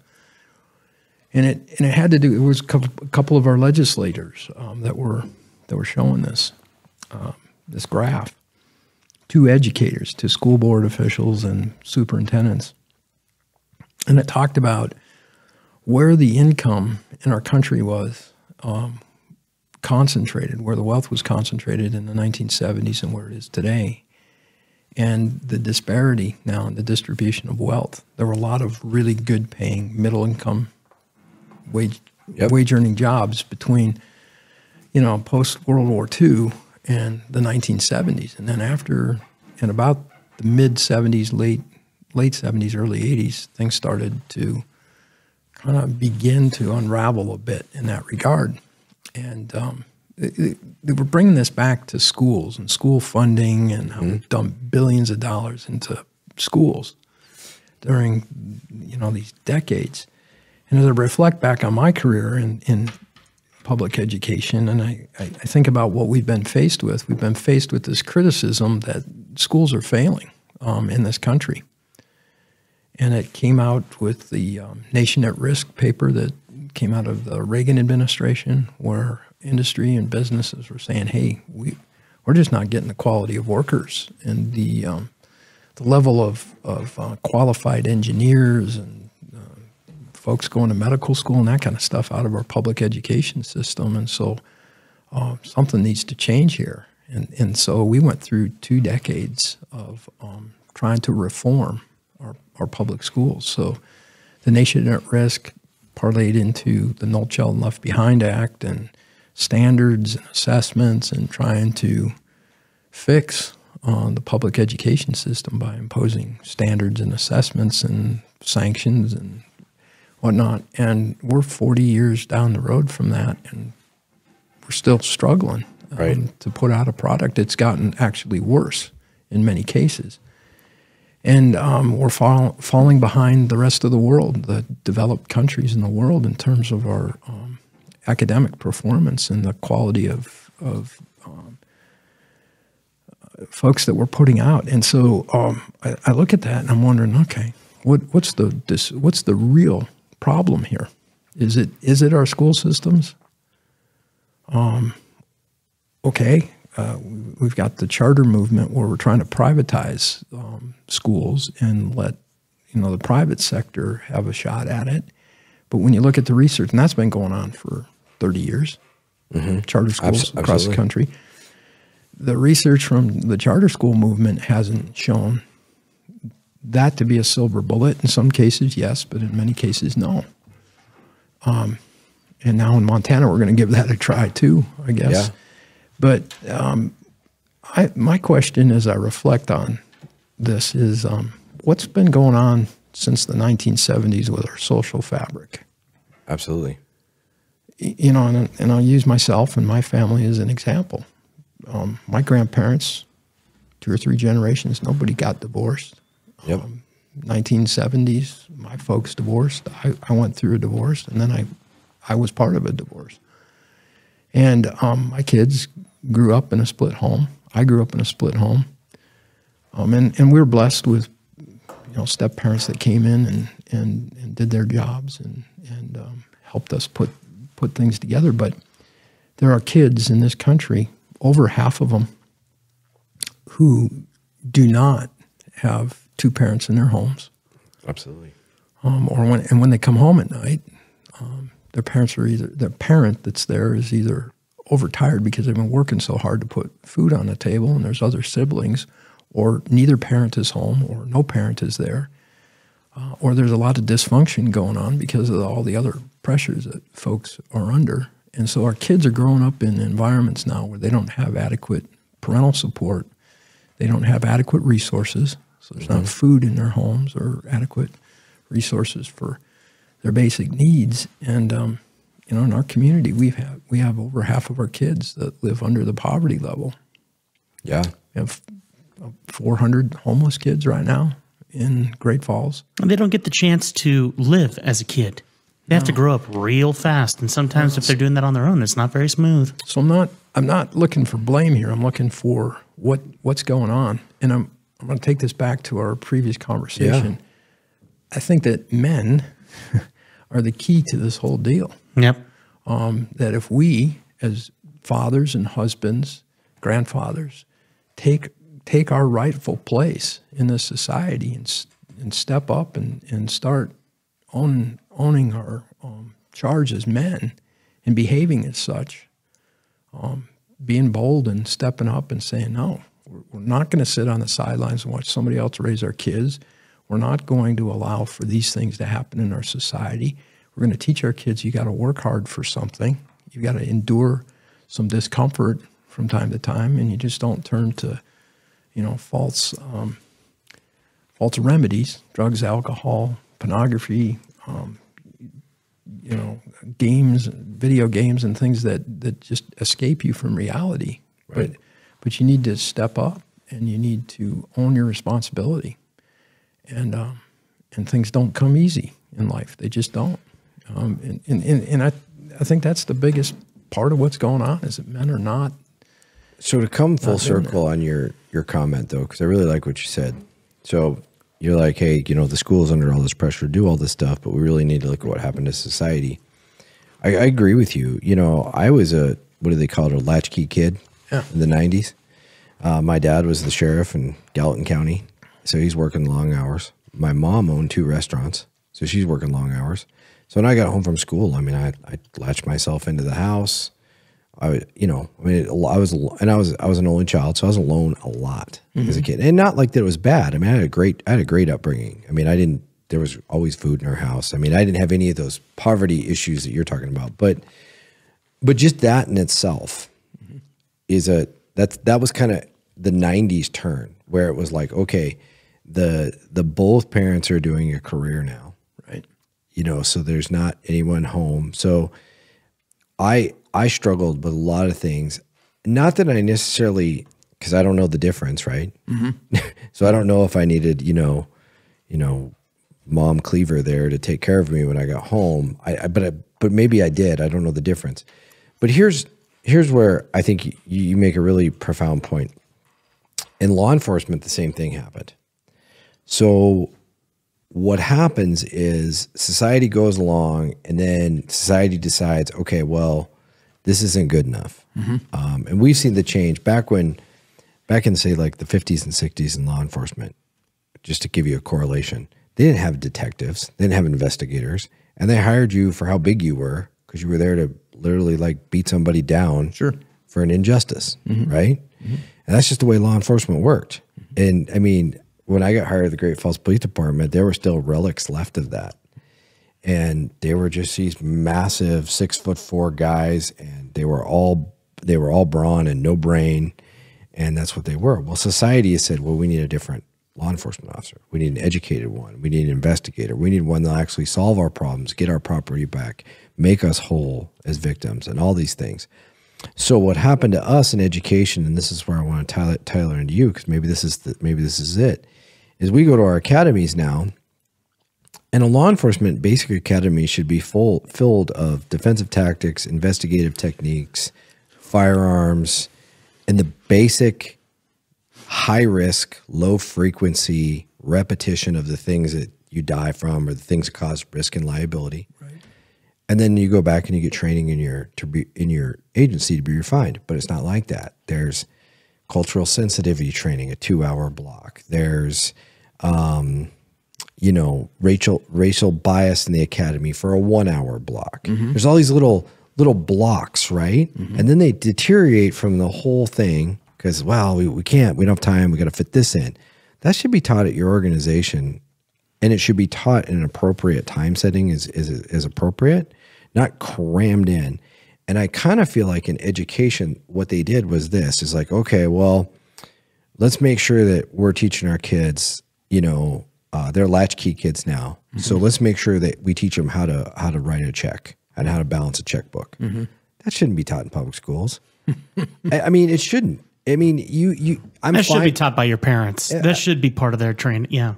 and it had to do. It was a couple of our legislators that were showing this graph to educators, to school board officials and superintendents, and it talked about where the income in our country was concentrated, where the wealth was concentrated in the 1970s and where it is today, and the disparity now in the distribution of wealth. There were a lot of really good paying middle income wage earning jobs between, post World War II and the 1970s. And then after, in about the mid 70s, late 70s, early 80s, things started to kind of begin to unravel a bit in that regard. And they were bringing this back to schools and school funding, and how we've dumped billions of dollars into schools during these decades. And as I reflect back on my career in public education, and I think about what we've been faced with this criticism that schools are failing in this country. And it came out with the Nation at Risk paper that came out of the Reagan administration, where industry and businesses were saying, "Hey, we're just not getting the quality of workers and the level of qualified engineers and folks going to medical school and that kind of stuff out of our public education system." And so something needs to change here. And so we went through 2 decades of trying to reform our public schools. So the Nation at Risk parlayed into the No Child Left Behind Act and standards and assessments, and trying to fix the public education system by imposing standards and assessments and sanctions and whatnot. And we're 40 years down the road from that, and we're still struggling to put out a product. It's gotten actually worse in many cases. And we're falling behind the rest of the world, the developed countries in the world, in terms of our academic performance and the quality of folks that we're putting out. And so I look at that and I'm wondering, okay, what's the real problem here? Is it our school systems? Okay, we've got the charter movement where we're trying to privatize schools and let the private sector have a shot at it. But when you look at the research, and that's been going on for 30 years, charter schools across the country, the research from the charter school movement hasn't shown that to be a silver bullet. In some cases, yes, but in many cases, no. And now in Montana, we're going to give that a try too, I guess. Yeah. But my question as I reflect on this is, what's been going on since the 1970s with our social fabric? Absolutely. And I'll use myself and my family as an example. My grandparents, 2 or 3 generations, nobody got divorced. Yep. 1970s, my folks divorced. I went through a divorce, and then I was part of a divorce. And my kids grew up in a split home. I grew up in a split home. And we were blessed with, step parents that came in and did their jobs and helped us put things together. But there are kids in this country, over half of them, who do not have 2 parents in their homes. Absolutely. When they come home at night, their parents are the parent that's there is either overtired because they've been working so hard to put food on the table, and there's other siblings, or neither parent is home, or no parent is there, or there's a lot of dysfunction going on because of all the other pressures that folks are under. And so our kids are growing up in environments now where they don't have adequate parental support. They don't have adequate resources. So there's not food in their homes or adequate resources for their basic needs. And in our community, we have over half of our kids that live under the poverty level. Yeah. We have 400 homeless kids right now in Great Falls. And they don't get the chance to live as a kid. They have to grow up real fast, and sometimes if they're doing that on their own, it's not very smooth. So I'm not looking for blame here. I'm looking for what's going on. And I'm going to take this back to our previous conversation. Yeah. I think that men are the key to this whole deal. Yep. That if we, as fathers and husbands, grandfathers, take our rightful place in this society and step up and start owning our charge as men and behaving as such, being bold and stepping up and saying, no, we're not going to sit on the sidelines and watch somebody else raise our kids. We're not going to allow for these things to happen in our society. We're going to teach our kids you got to work hard for something. You got to endure some discomfort from time to time, and you just don't turn to, false remedies, drugs, alcohol, pornography, games, video games, and things that just escape you from reality. Right. But you need to step up, and you need to own your responsibility. And things don't come easy in life; they just don't. And I think that's the biggest part of what's going on is that men are not. So to come full circle on your comment though, because I really like what you said. So you're like, hey, the school's under all this pressure to do all this stuff, but we really need to look at what happened to society. I agree with you. You know, I was what do they call it, a latchkey kid in the 90s. My dad was the sheriff in Gallatin County, so he's working long hours. My mom owned 2 restaurants, so she's working long hours. So when I got home from school, I mean, I latched myself into the house. I was an only child, so I was alone a lot as a kid, and not like that it was bad. I mean, I had a great upbringing. I mean, there was always food in our house. I mean, I didn't have any of those poverty issues that you're talking about, but just that in itself that was kind of the 90s turn where it was like, okay, the both parents are doing a career now. Right. You know, so there's not anyone home. So I struggled with a lot of things. Not that I necessarily, because I don't know the difference, right? So I don't know if I needed, you know, Mom Cleaver there to take care of me when I got home. But maybe I did. I don't know the difference. But here's where I think you make a really profound point. In law enforcement, the same thing happened. So what happens is society goes along, and then society decides, okay, well, this isn't good enough. And we've seen the change back in, say, like the 50s and 60s in law enforcement, just to give you a correlation. They didn't have detectives. They didn't have investigators. And they hired you for how big you were because you were there to literally like beat somebody down for an injustice, right? And that's just the way law enforcement worked. And I mean, when I got hired at the Great Falls Police Department, there were still relics left of that. And they were just these massive 6'4" guys, and they were all brawn and no brain, and that's what they were. Well, society has said, well, we need a different law enforcement officer. We need an educated one. We need an investigator. We need one that'll actually solve our problems, get our property back, make us whole as victims, and all these things. So what happened to us in education, and this is where I want to Tyler into you, because maybe this is it, is we go to our academies now, and a law enforcement basic academy should be filled of defensive tactics, investigative techniques, firearms, and the basic high risk, low frequency repetition of the things that you die from or the things that cause risk and liability. Right. And then you go back and you get training in your agency to be refined, but it's not like that. There's cultural sensitivity training, a 2-hour block. There's, racial bias in the academy for a 1-hour block. There's all these little blocks, right? And then they deteriorate from the whole thing because, well, we can't, we don't have time, we got to fit this in. That should be taught at your organization, and it should be taught in an appropriate time setting is appropriate, not crammed in. And I kind of feel like in education, what they did was this, is like, okay, well, let's make sure that we're teaching our kids, they're latchkey kids now. So let's make sure that we teach them how to write a check and how to balance a checkbook. That shouldn't be taught in public schools. I mean, it shouldn't. I mean, that should be taught by your parents. That should be part of their training. Yeah.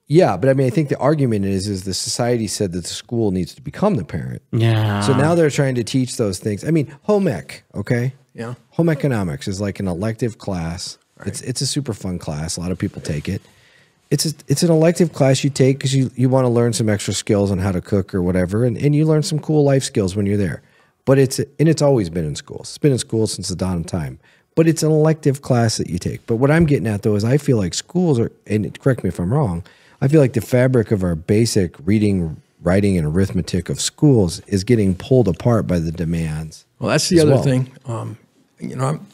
Yeah, but I mean, I think the argument is the society said that the school needs to become the parent. Yeah. So now they're trying to teach those things. I mean, home ec, okay? Yeah. Home economics is like an elective class. Right. It's a super fun class. A lot of people take it. It's an elective class you take because you want to learn some extra skills on how to cook or whatever, and you learn some cool life skills when you're there. But it's always been in schools. It's been in schools since the dawn of time. But it's an elective class that you take. But what I'm getting at, though, is I feel like schools are, and correct me if I'm wrong, I feel like the fabric of our basic reading, writing, and arithmetic of schools is getting pulled apart by the demands. Well, that's the other thing. I'm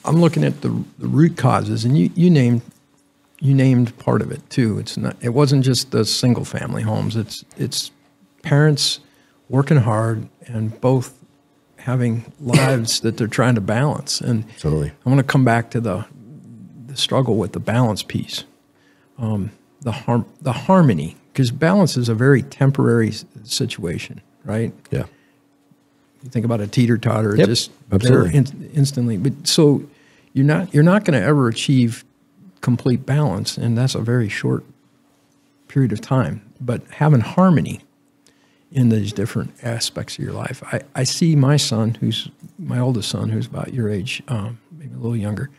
looking at the root causes, and you named part of it too. It wasn't just the single family homes. It's parents working hard and both having lives that they're trying to balance. And totally, I want to come back to the struggle with the balance piece. The harmony, because balance is a very temporary situation, right? Yeah. You think about a teeter-totter, yep, just absolutely. Instantly. But so you're not going to ever achieve complete balance, and that's a very short period of time. But having harmony in these different aspects of your life, I see my son, who's my oldest son, who's about your age, maybe a little younger.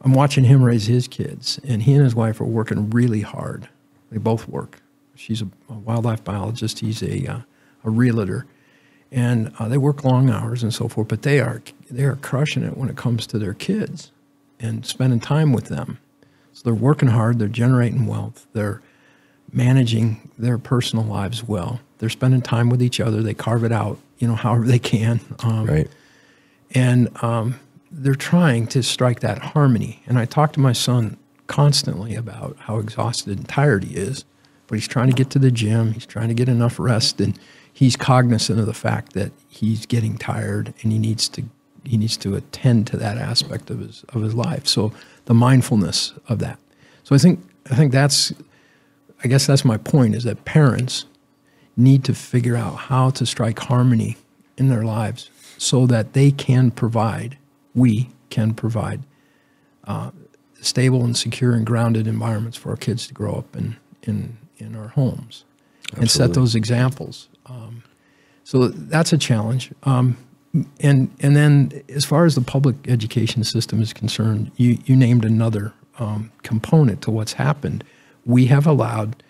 I'm watching him raise his kids, and he and his wife are working really hard. They both work. She's a wildlife biologist. He's a realtor. and they work long hours and so forth, but they are crushing it when it comes to their kids and spending time with them. So they're working hard, they're generating wealth, they're managing their personal lives well. They're spending time with each other. They carve it out, however they can. Right. And they're trying to strike that harmony. And I talk to my son constantly about how exhausted and tired he is, but he's trying to get to the gym. He's trying to get enough rest, and he's cognizant of the fact that he's getting tired, and he needs to attend to that aspect of his life. So the mindfulness of that. So I think I guess that's my point, is that parents need to figure out how to strike harmony in their lives so that we can provide stable and secure and grounded environments for our kids to grow up in our homes. Absolutely. And set those examples. So that's a challenge. And then as far as the public education system is concerned, you named another component to what's happened. We have allowed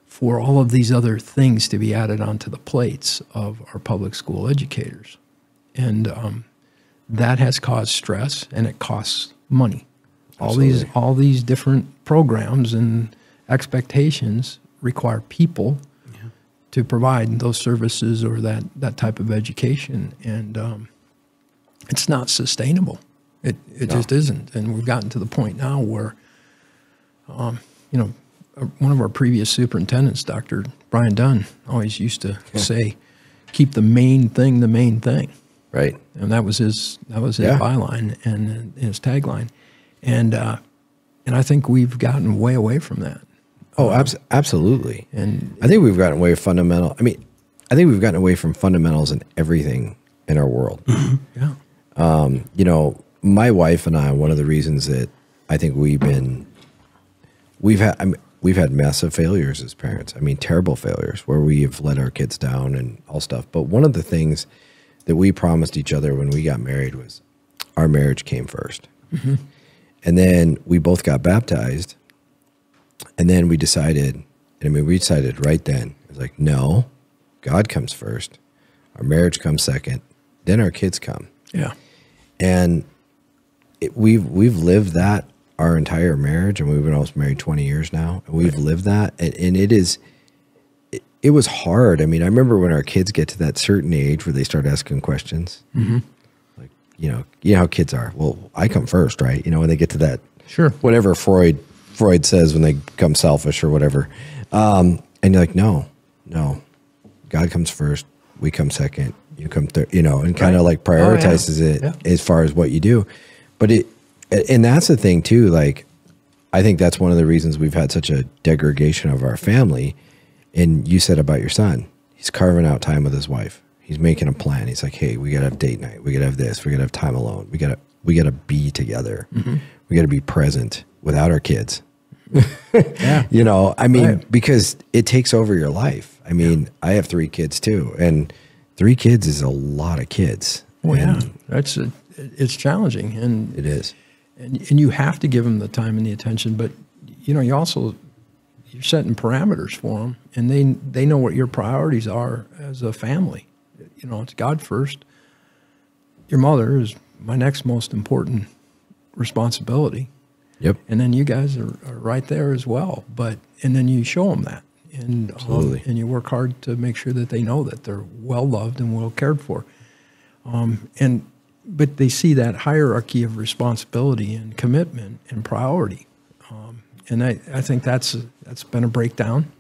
for all of these other things to be added onto the plates of our public school educators. And that has caused stress, and it costs money. Absolutely. All these different programs and expectations require people to provide those services or that type of education. And it's not sustainable. It just isn't. And we've gotten to the point now where, one of our previous superintendents, Dr. Brian Dunn, always used to say, keep the main thing the main thing. Right. And that was his byline and his tagline. And I think we've gotten way away from that. Oh, absolutely. And I think we've gotten away from I think we've gotten away from fundamentals in everything in our world. Yeah. My wife and I, one of the reasons that I think we've had massive failures as parents. I mean, terrible failures where we have let our kids down and all stuff. But one of the things that we promised each other when we got married was our marriage came first. Mm-hmm. And then we both got baptized. And then we decided right then, it was like, no, God comes first. Our marriage comes second. Then our kids come. Yeah. And we've lived that our entire marriage, and we've been almost married 20 years now, and we've lived that, and it was hard. I mean, I remember when our kids get to that certain age where they start asking questions, mm-hmm. like, you know how kids are. Well, I come first, right? When they get to that, sure, whatever Freud says when they become selfish or whatever, and you're like, no, God comes first, we come second, you come third, and kind of like prioritizes it as far as what you do, but and that's the thing too, like, I think that's one of the reasons we've had such a degradation of our family. And you said about your son, he's carving out time with his wife. He's making a plan. He's like, hey, we got to have date night. We got to have this. We got to have time alone. We got to be together. Mm-hmm. We got to be present without our kids. Yeah. Because it takes over your life. I mean, I have 3 kids too. And 3 kids is a lot of kids. Well, it's challenging. And it is. And you have to give them the time and the attention, but you're setting parameters for them, and they know what your priorities are as a family. It's God first. Your mother is my next most important responsibility. Yep. And then you guys are right there as well. And then you show them that, and and you work hard to make sure that they know that they're well loved and well cared for. But they see that hierarchy of responsibility and commitment and priority. And I think that's been a breakdown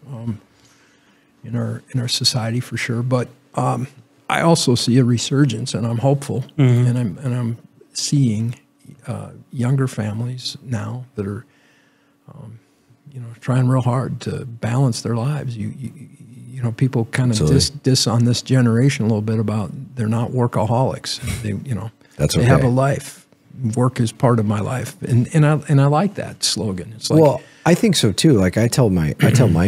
in our society for sure. But I also see a resurgence, and I'm hopeful, mm-hmm. and I'm seeing younger families now that are trying real hard to balance their lives. People kind of diss on this generation a little bit about they're not workaholics. That's they have a life. Work is part of my life, and I like that slogan. It's like, well, I think so too. Like I tell my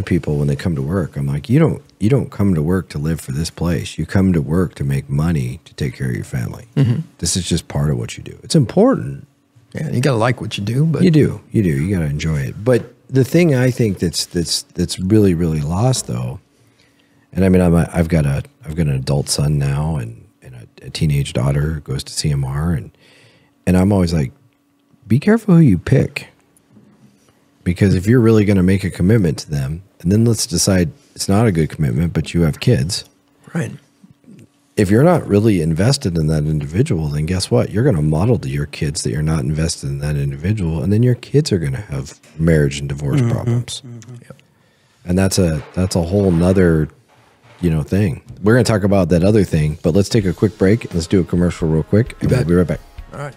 people when they come to work, I'm like, you don't come to work to live for this place. You come to work to make money to take care of your family. Mm-hmm. This is just part of what you do. It's important. Yeah, you got to like what you do, but you do. You got to enjoy it. But the thing I think that's really, really lost though, And I mean, I've got an adult son now and a teenage daughter who goes to CMR, and I'm always like, be careful who you pick, because if you're really going to make a commitment to them, and then let's decide it's not a good commitment, but you have kids, Right. if you're not really invested in that individual, then guess what? You're going to model to your kids that you're not invested in that individual, and then your kids are going to have marriage and divorce problems. Yep. And that's a whole nother, thing. We're going to talk about that other thing, but let's take a quick break. Let's do a commercial real quick, and we'll be right back. All right.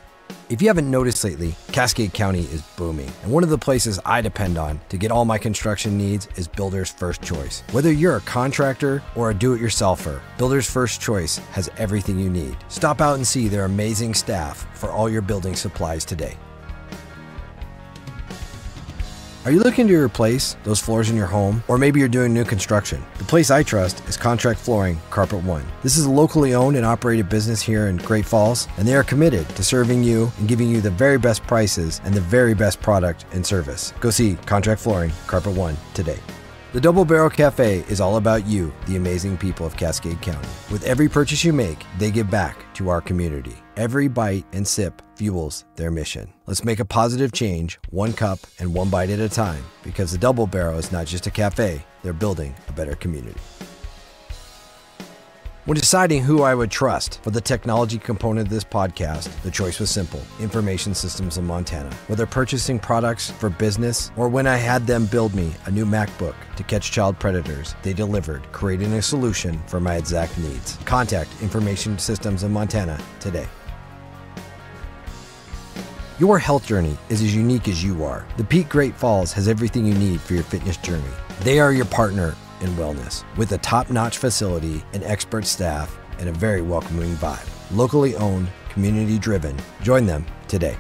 If you haven't noticed lately, Cascade County is booming. And one of the places I depend on to get all my construction needs is Builder's First Choice. Whether you're a contractor or a do-it-yourselfer, Builder's First Choice has everything you need. Stop out and see their amazing staff for all your building supplies today. Are you looking to replace those floors in your home? Or maybe you're doing new construction? The place I trust is Contract Flooring Carpet One. This is a locally owned and operated business here in Great Falls, and they are committed to serving you and giving you the very best prices and the very best product and service. Go see Contract Flooring Carpet One today. The Double Barrel Cafe is all about you, the amazing people of Cascade County. With every purchase you make, they give back to our community. Every bite and sip fuels their mission. Let's make a positive change, one cup and one bite at a time, because the Double Barrel is not just a cafe, they're building a better community. When deciding who I would trust for the technology component of this podcast, the choice was simple: Information Systems of Montana. Whether purchasing products for business or when I had them build me a new MacBook to catch child predators, they delivered, creating a solution for my exact needs. Contact Information Systems of Montana today. Your health journey is as unique as you are. The Peak Great Falls has everything you need for your fitness journey. They are your partner in wellness, with a top-notch facility and expert staff and a very welcoming vibe. Locally owned, community-driven. Join them today.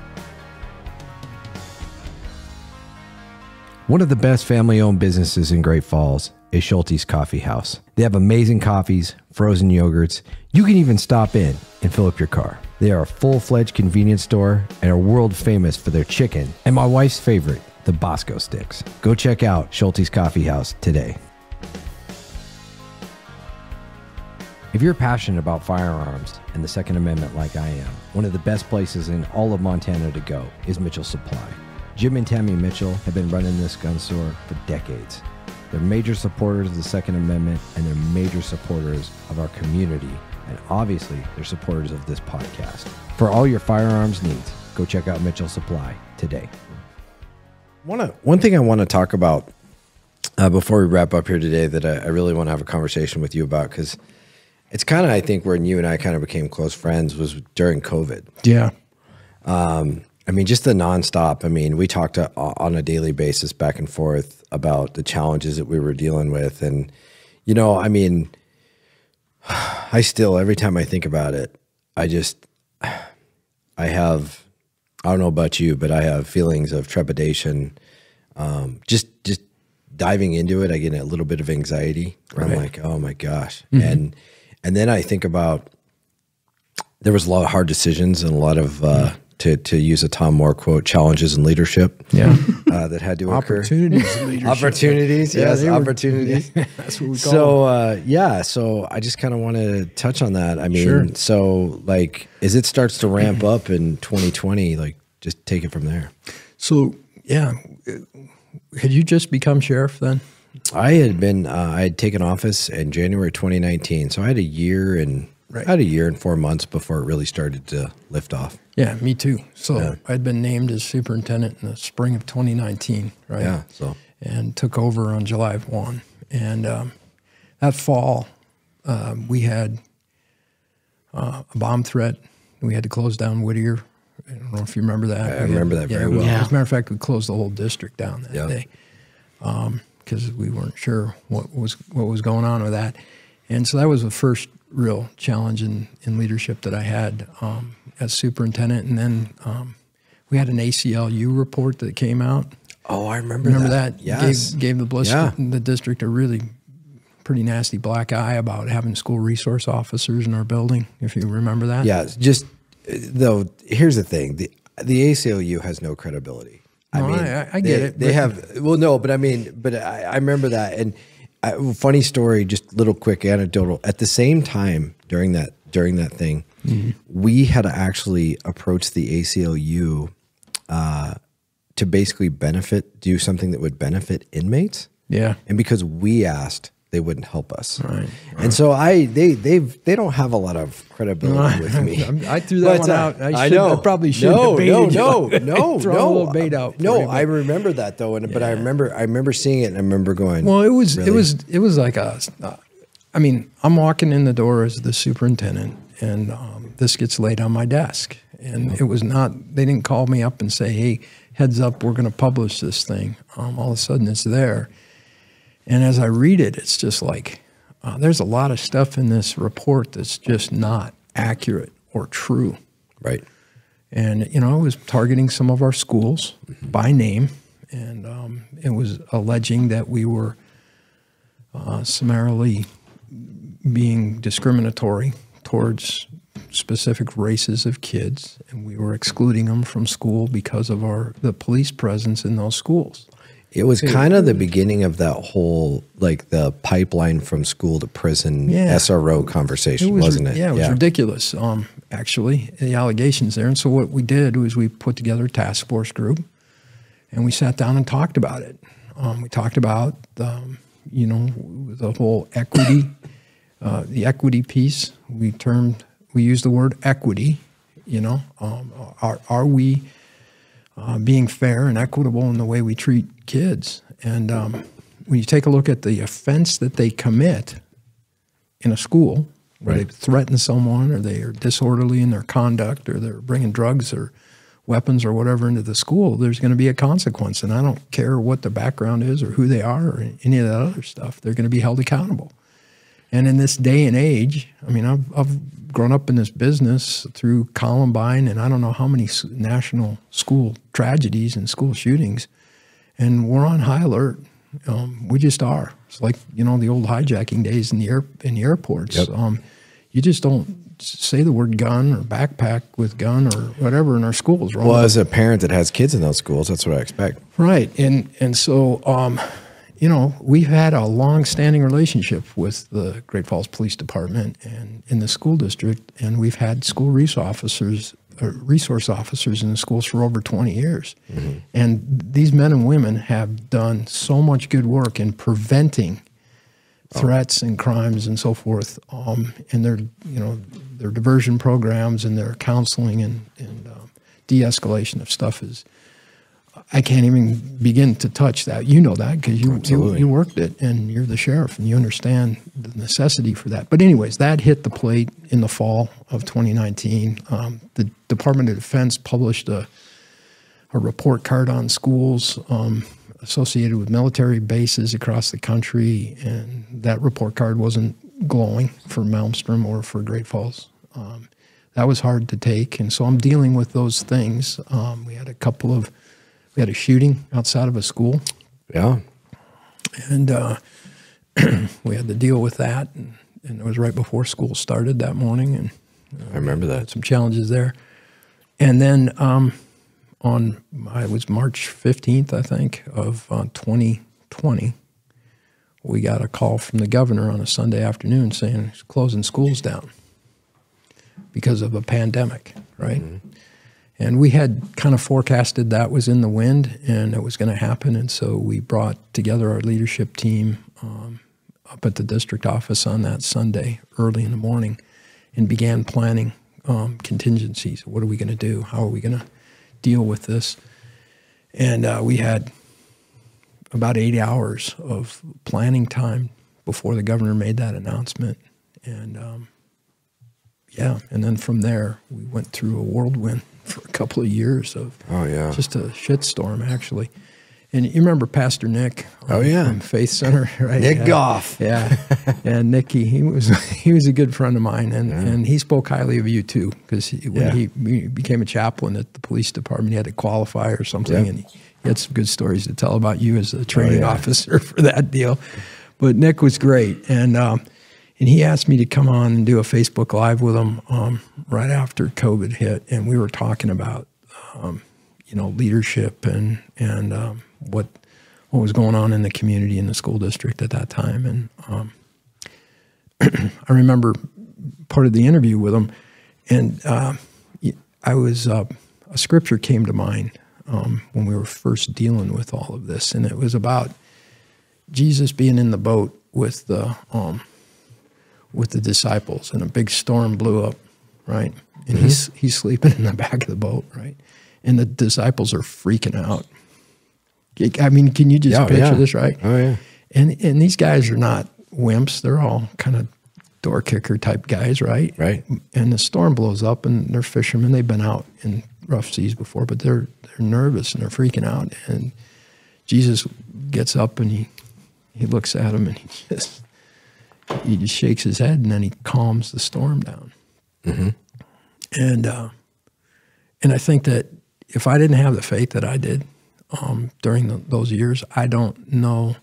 One of the best family-owned businesses in Great Falls is Schulte's Coffee House. They have amazing coffees, frozen yogurts. You can even stop in and fill up your car. They are a full-fledged convenience store and are world famous for their chicken and my wife's favorite, the Bosco sticks. Go check out Schulte's Coffee House today. If you're passionate about firearms and the Second Amendment like I am, one of the best places in all of Montana to go is Mitchell Supply. Jim and Tammy Mitchell have been running this gun store for decades. They're major supporters of the Second Amendment, and they're major supporters of our community, and obviously they're supporters of this podcast. For all your firearms needs, go check out Mitchell Supply today. One thing I want to talk about before we wrap up here today that I really want to have a conversation with you about, because it's kind of, I think, when you and I kind of became close friends was during COVID. Yeah. I mean, just the nonstop. I mean, we talked on a daily basis back and forth about the challenges that we were dealing with. And, I mean, I still, every time I think about it, I don't know about you, but I have feelings of trepidation. Just diving into it, I get a little bit of anxiety. Right. I'm like, oh my gosh. Mm-hmm. And then I think about, there was a lot of hard decisions and a lot of, to use a Tom Moore quote, challenges in leadership. Yeah. That had to occur. Opportunities in leadership. Opportunities, yes, opportunities. That's what we call them. So I just kind of want to touch on that. I mean, sure. So like, as it starts to ramp up in 2020, like, just take it from there. So, yeah. Had you just become sheriff then? I had taken office in January 2019. So I had a year and 4 months before it really started to lift off. Yeah, me too. So I'd been named as superintendent in the spring of 2019, right? Yeah. And took over on July 1. And that fall, we had a bomb threat. We had to close down Whittier. I don't know if you remember that. I remember that very well. As a matter of fact, we closed the whole district down that day because we weren't sure what was going on with that. And so that was the first real challenge in leadership that I had as superintendent. And then we had an ACLU report that came out. Oh, I remember that. Yes. Gave the district a really pretty nasty black eye about having school resource officers in our building, if you remember that. Yeah, just, though, here's the thing. The ACLU has no credibility. I get it. They have, well, no, but I mean, but I remember that. And funny story, just little quick anecdotal. At the same time during that thing, we had to actually approach the ACLU to basically do something that would benefit inmates. Yeah. And because we asked, they wouldn't help us. Right. And so they don't have a lot of credibility with me. I threw that one out. I probably should No, have baited no, you. no, Throw a little bait out. No, I remember that though. But I remember seeing it and I remember going, well, it was like I mean, I'm walking in the door as the superintendent and this gets laid on my desk. And it was not, they didn't call me up and say, hey, heads up, we're going to publish this thing. All of a sudden it's there. And as I read it, it's just like, there's a lot of stuff in this report that's just not accurate or true. right. And, you know, I was targeting some of our schools by name, and it was alleging that we were summarily being discriminatory towards specific races of kids, and we were excluding them from school because of the police presence in those schools. It was kind of the beginning of that whole, like the pipeline from school to prison SRO conversation, wasn't it? Yeah, it was ridiculous, actually, the allegations there. And so what we did was we put together a task force group, and we sat down and talked about it. We talked about, you know, the whole equity, the equity piece. We used the word equity, you know. Are we being fair and equitable in the way we treat kids? And when you take a look at the offense that they commit in a school, where they threaten someone or they are disorderly in their conduct or they're bringing drugs or weapons or whatever into the school, there's going to be a consequence. And I don't care what their background is or who they are or any of that other stuff. They're going to be held accountable. And in this day and age, I mean, I've grown up in this business through Columbine and I don't know how many national school tragedies and school shootings, and we're on high alert. We just are. It's like, you know, the old hijacking days in the airports. Yep. You just don't say the word gun or backpack with gun or whatever in our schools. Well, as a parent that has kids in those schools, that's what I expect. Right. And so, you know, we've had a long-standing relationship with the Great Falls Police Department and in the school district, and we've had school resource officers in the schools for over 20 years. Mm-hmm. And these men and women have done so much good work in preventing threats and crimes and so forth. And their, you know, their diversion programs and their counseling and de-escalation of stuff is, I can't even begin to touch that. You know that because you worked it and you're the sheriff and you understand the necessity for that. But anyways, that hit the plate in the fall of 2019. The Department of Defense published a report card on schools associated with military bases across the country, and that report card wasn't glowing for Malmstrom or for Great Falls. That was hard to take, and so I'm dealing with those things. We had a shooting outside of a school. Yeah. And we had to deal with that. And it was right before school started that morning. And I remember that. Had some challenges there. And then it was March 15th, I think, of 2020, we got a call from the governor on a Sunday afternoon saying he's closing schools down because of a pandemic, right? Mm-hmm. And we had kind of forecasted that was in the wind and it was going to happen. And so we brought together our leadership team up at the district office on that Sunday early in the morning and began planning contingencies. What are we going to do? How are we going to deal with this? And we had about 8 hours of planning time before the governor made that announcement. And and then from there, we went through a whirlwind for a couple of years of just a shitstorm, actually. And you remember Pastor Nick from Faith Center, right? Nick Goff. Yeah. And Nicky, he was a good friend of mine, and he spoke highly of you too, because when he became a chaplain at the police department, he had to qualify or something, and he had some good stories to tell about you as a training officer for that deal. But Nick was great, and he asked me to come on and do a Facebook Live with him right after COVID hit, and we were talking about, leadership and what was going on in the community in the school district at that time. And I remember part of the interview with him, and a scripture came to mind when we were first dealing with all of this, and it was about Jesus being in the boat with the disciples, and a big storm blew up, right? And he's sleeping in the back of the boat, right? And the disciples are freaking out. I mean, can you just picture this, right? Oh, yeah. And these guys are not wimps. They're all kind of door kicker type guys, right? Right. And the storm blows up, and they're fishermen. They've been out in rough seas before, but they're nervous and they're freaking out. And Jesus gets up and he looks at them, and he just shakes his head, and then he calms the storm down. Mm-hmm. And I think that if I didn't have the faith that I did during those years, I don't know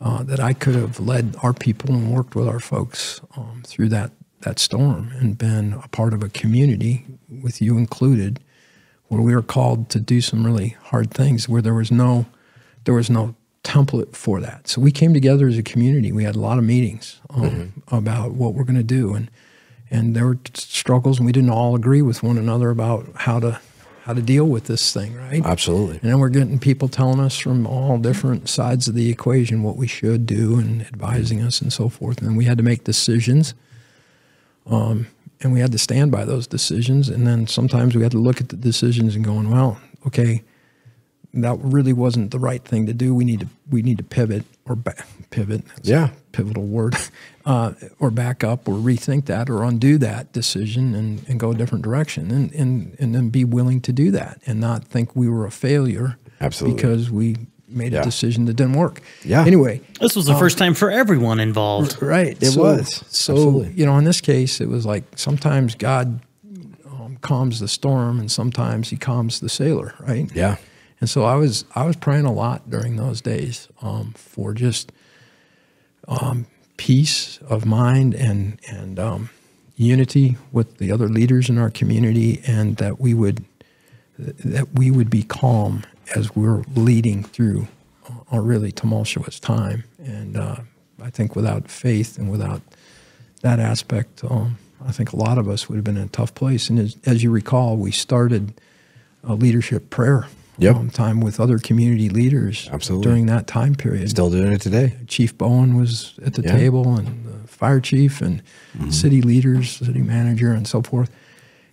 that I could have led our people and worked with our folks through that storm and been a part of a community, with you included, where we were called to do some really hard things, where there was no template for that. So we came together as a community. We had a lot of meetings about what we're going to do, and there were struggles, and we didn't all agree with one another about how to deal with this thing, right? Absolutely. And then we're getting people telling us from all different sides of the equation what we should do and advising us and so forth. And we had to make decisions, and we had to stand by those decisions. And then sometimes we had to look at the decisions and going, well, okay, that really wasn't the right thing to do. We need to pivot or pivot. That's a pivotal word, or back up or rethink that or undo that decision and go a different direction, and then be willing to do that and not think we were a failure. Absolutely. Because we made a decision that didn't work. Yeah. Anyway, this was the first time for everyone involved. Right. It was. So, Absolutely. in this case, it was like sometimes God calms the storm, and sometimes he calms the sailor, right? Yeah. And so I was praying a lot during those days for just peace of mind and unity with the other leaders in our community, and that we would be calm as we're leading through a really tumultuous time. And I think without faith and without that aspect, I think a lot of us would have been in a tough place. And as you recall, we started a leadership prayer time with other community leaders. Absolutely. During that time period. Still doing it today. Chief Bowen was at the table, and the fire chief, and city leaders, city manager, and so forth.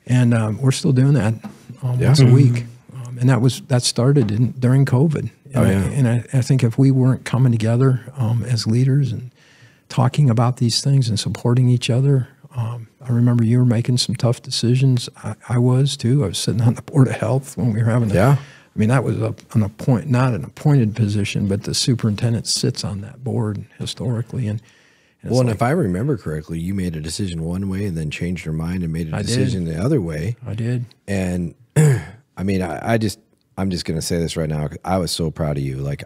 And we're still doing that once a week. And that started during COVID. And I think if we weren't coming together as leaders and talking about these things and supporting each other, I remember you were making some tough decisions. I was too. I was sitting on the board of health when we were having I mean, that was not an appointed position, but the superintendent sits on that board historically. And if I remember correctly, you made a decision one way and then changed your mind and made a decision the other way. I did. And I mean, I'm just going to say this right now. I was so proud of you. Like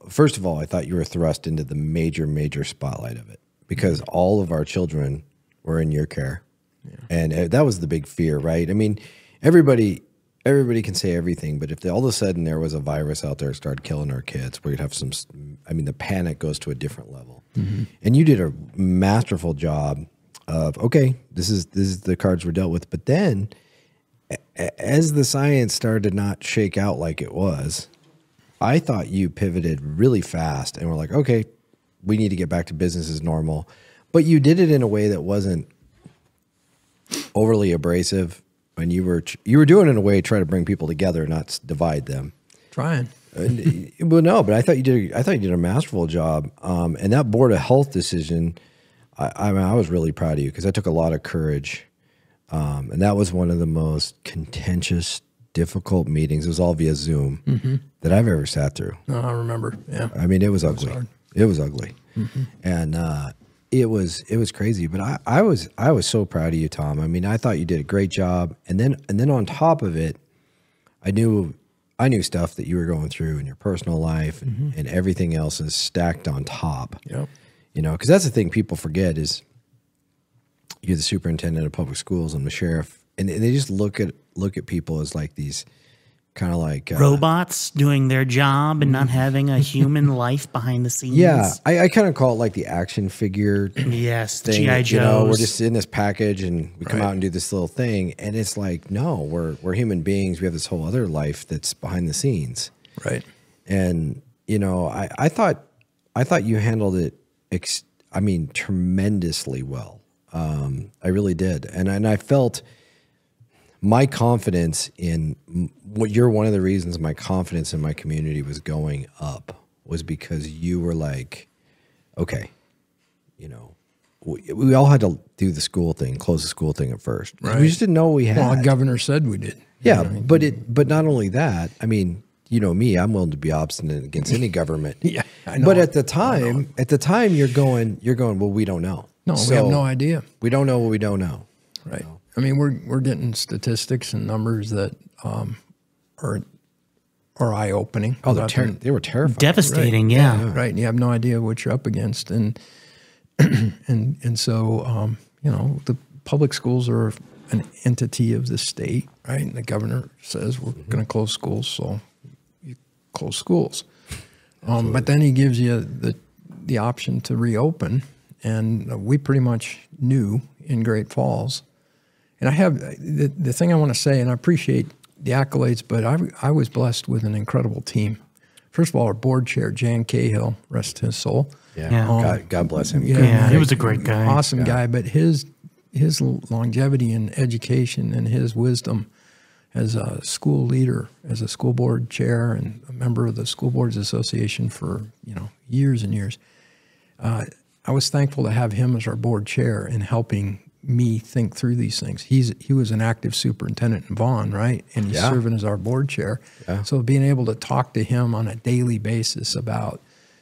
first of all, I thought you were thrust into the major spotlight of it, because all of our children were in your care. Yeah. And that was the big fear, right? I mean, everybody can say everything, but if all of a sudden there was a virus out there that started killing our kids, we'd have the panic goes to a different level. Mm-hmm. And you did a masterful job of, okay, this is the cards we're dealt with. But then as the science started to not shake out like it was, I thought you pivoted really fast and were like, okay, we need to get back to business as normal. But you did it in a way that wasn't overly abrasive. And you were doing it in a way to try to bring people together, not divide them. Trying. Well, no, but I thought you did a masterful job. And that board of health decision, I was really proud of you, because that took a lot of courage. And that was one of the most contentious, difficult meetings. It was all via Zoom that I've ever sat through. Oh, I remember. Yeah. I mean, it was ugly. It was ugly. And it was crazy, but I was so proud of you, Tom. I mean, I thought you did a great job, and then on top of it, I knew stuff that you were going through in your personal life, and everything else is stacked on top. Yep. Because that's the thing people forget is you're the superintendent of public schools and the sheriff, and they just look at people as like these kind of like robots doing their job and not having a human life behind the scenes. Yeah, I kind of call it like the action figure. Yes, the thing. G.I. Joes. You know, we're just in this package and we come out and do this little thing, and it's like, no, we're human beings. We have this whole other life that's behind the scenes. Right. And you know, I thought you handled it. Tremendously well. I really did, and I felt my confidence in what you're one of the reasons my confidence in my community was going up was because you were like, okay, you know, we all had to do the school thing, close the school thing at first. Right. We just didn't know what we had. Well, the governor said we did. Yeah, but not only that, I mean, you know me, I'm willing to be obstinate against any government. Yeah, I know. But at the time, you're going, well, we don't know. No, we have no idea. We don't know what we don't know. Right. You know? I mean, we're getting statistics and numbers that are eye-opening. Oh, they were terrifying. Devastating, right. yeah. Right, and you have no idea what you're up against. And so, you know, the public schools are an entity of the state, right? And the governor says we're going to close schools, so you close schools. But then he gives you the option to reopen. And we pretty much knew in Great Falls. And I have the thing I want to say, and I appreciate the accolades, but I was blessed with an incredible team. First of all, our board chair, Jan Cahill, rest his soul. Yeah, God bless him. Yeah, he was a great guy. Awesome guy, but his longevity in education and his wisdom as a school leader, as a school board chair and a member of the School Boards Association for, you know, years and years. I was thankful to have him as our board chair in helping me think through these things. He was an active superintendent in Vaughan, right? And he's serving as our board chair. Yeah. So being able to talk to him on a daily basis about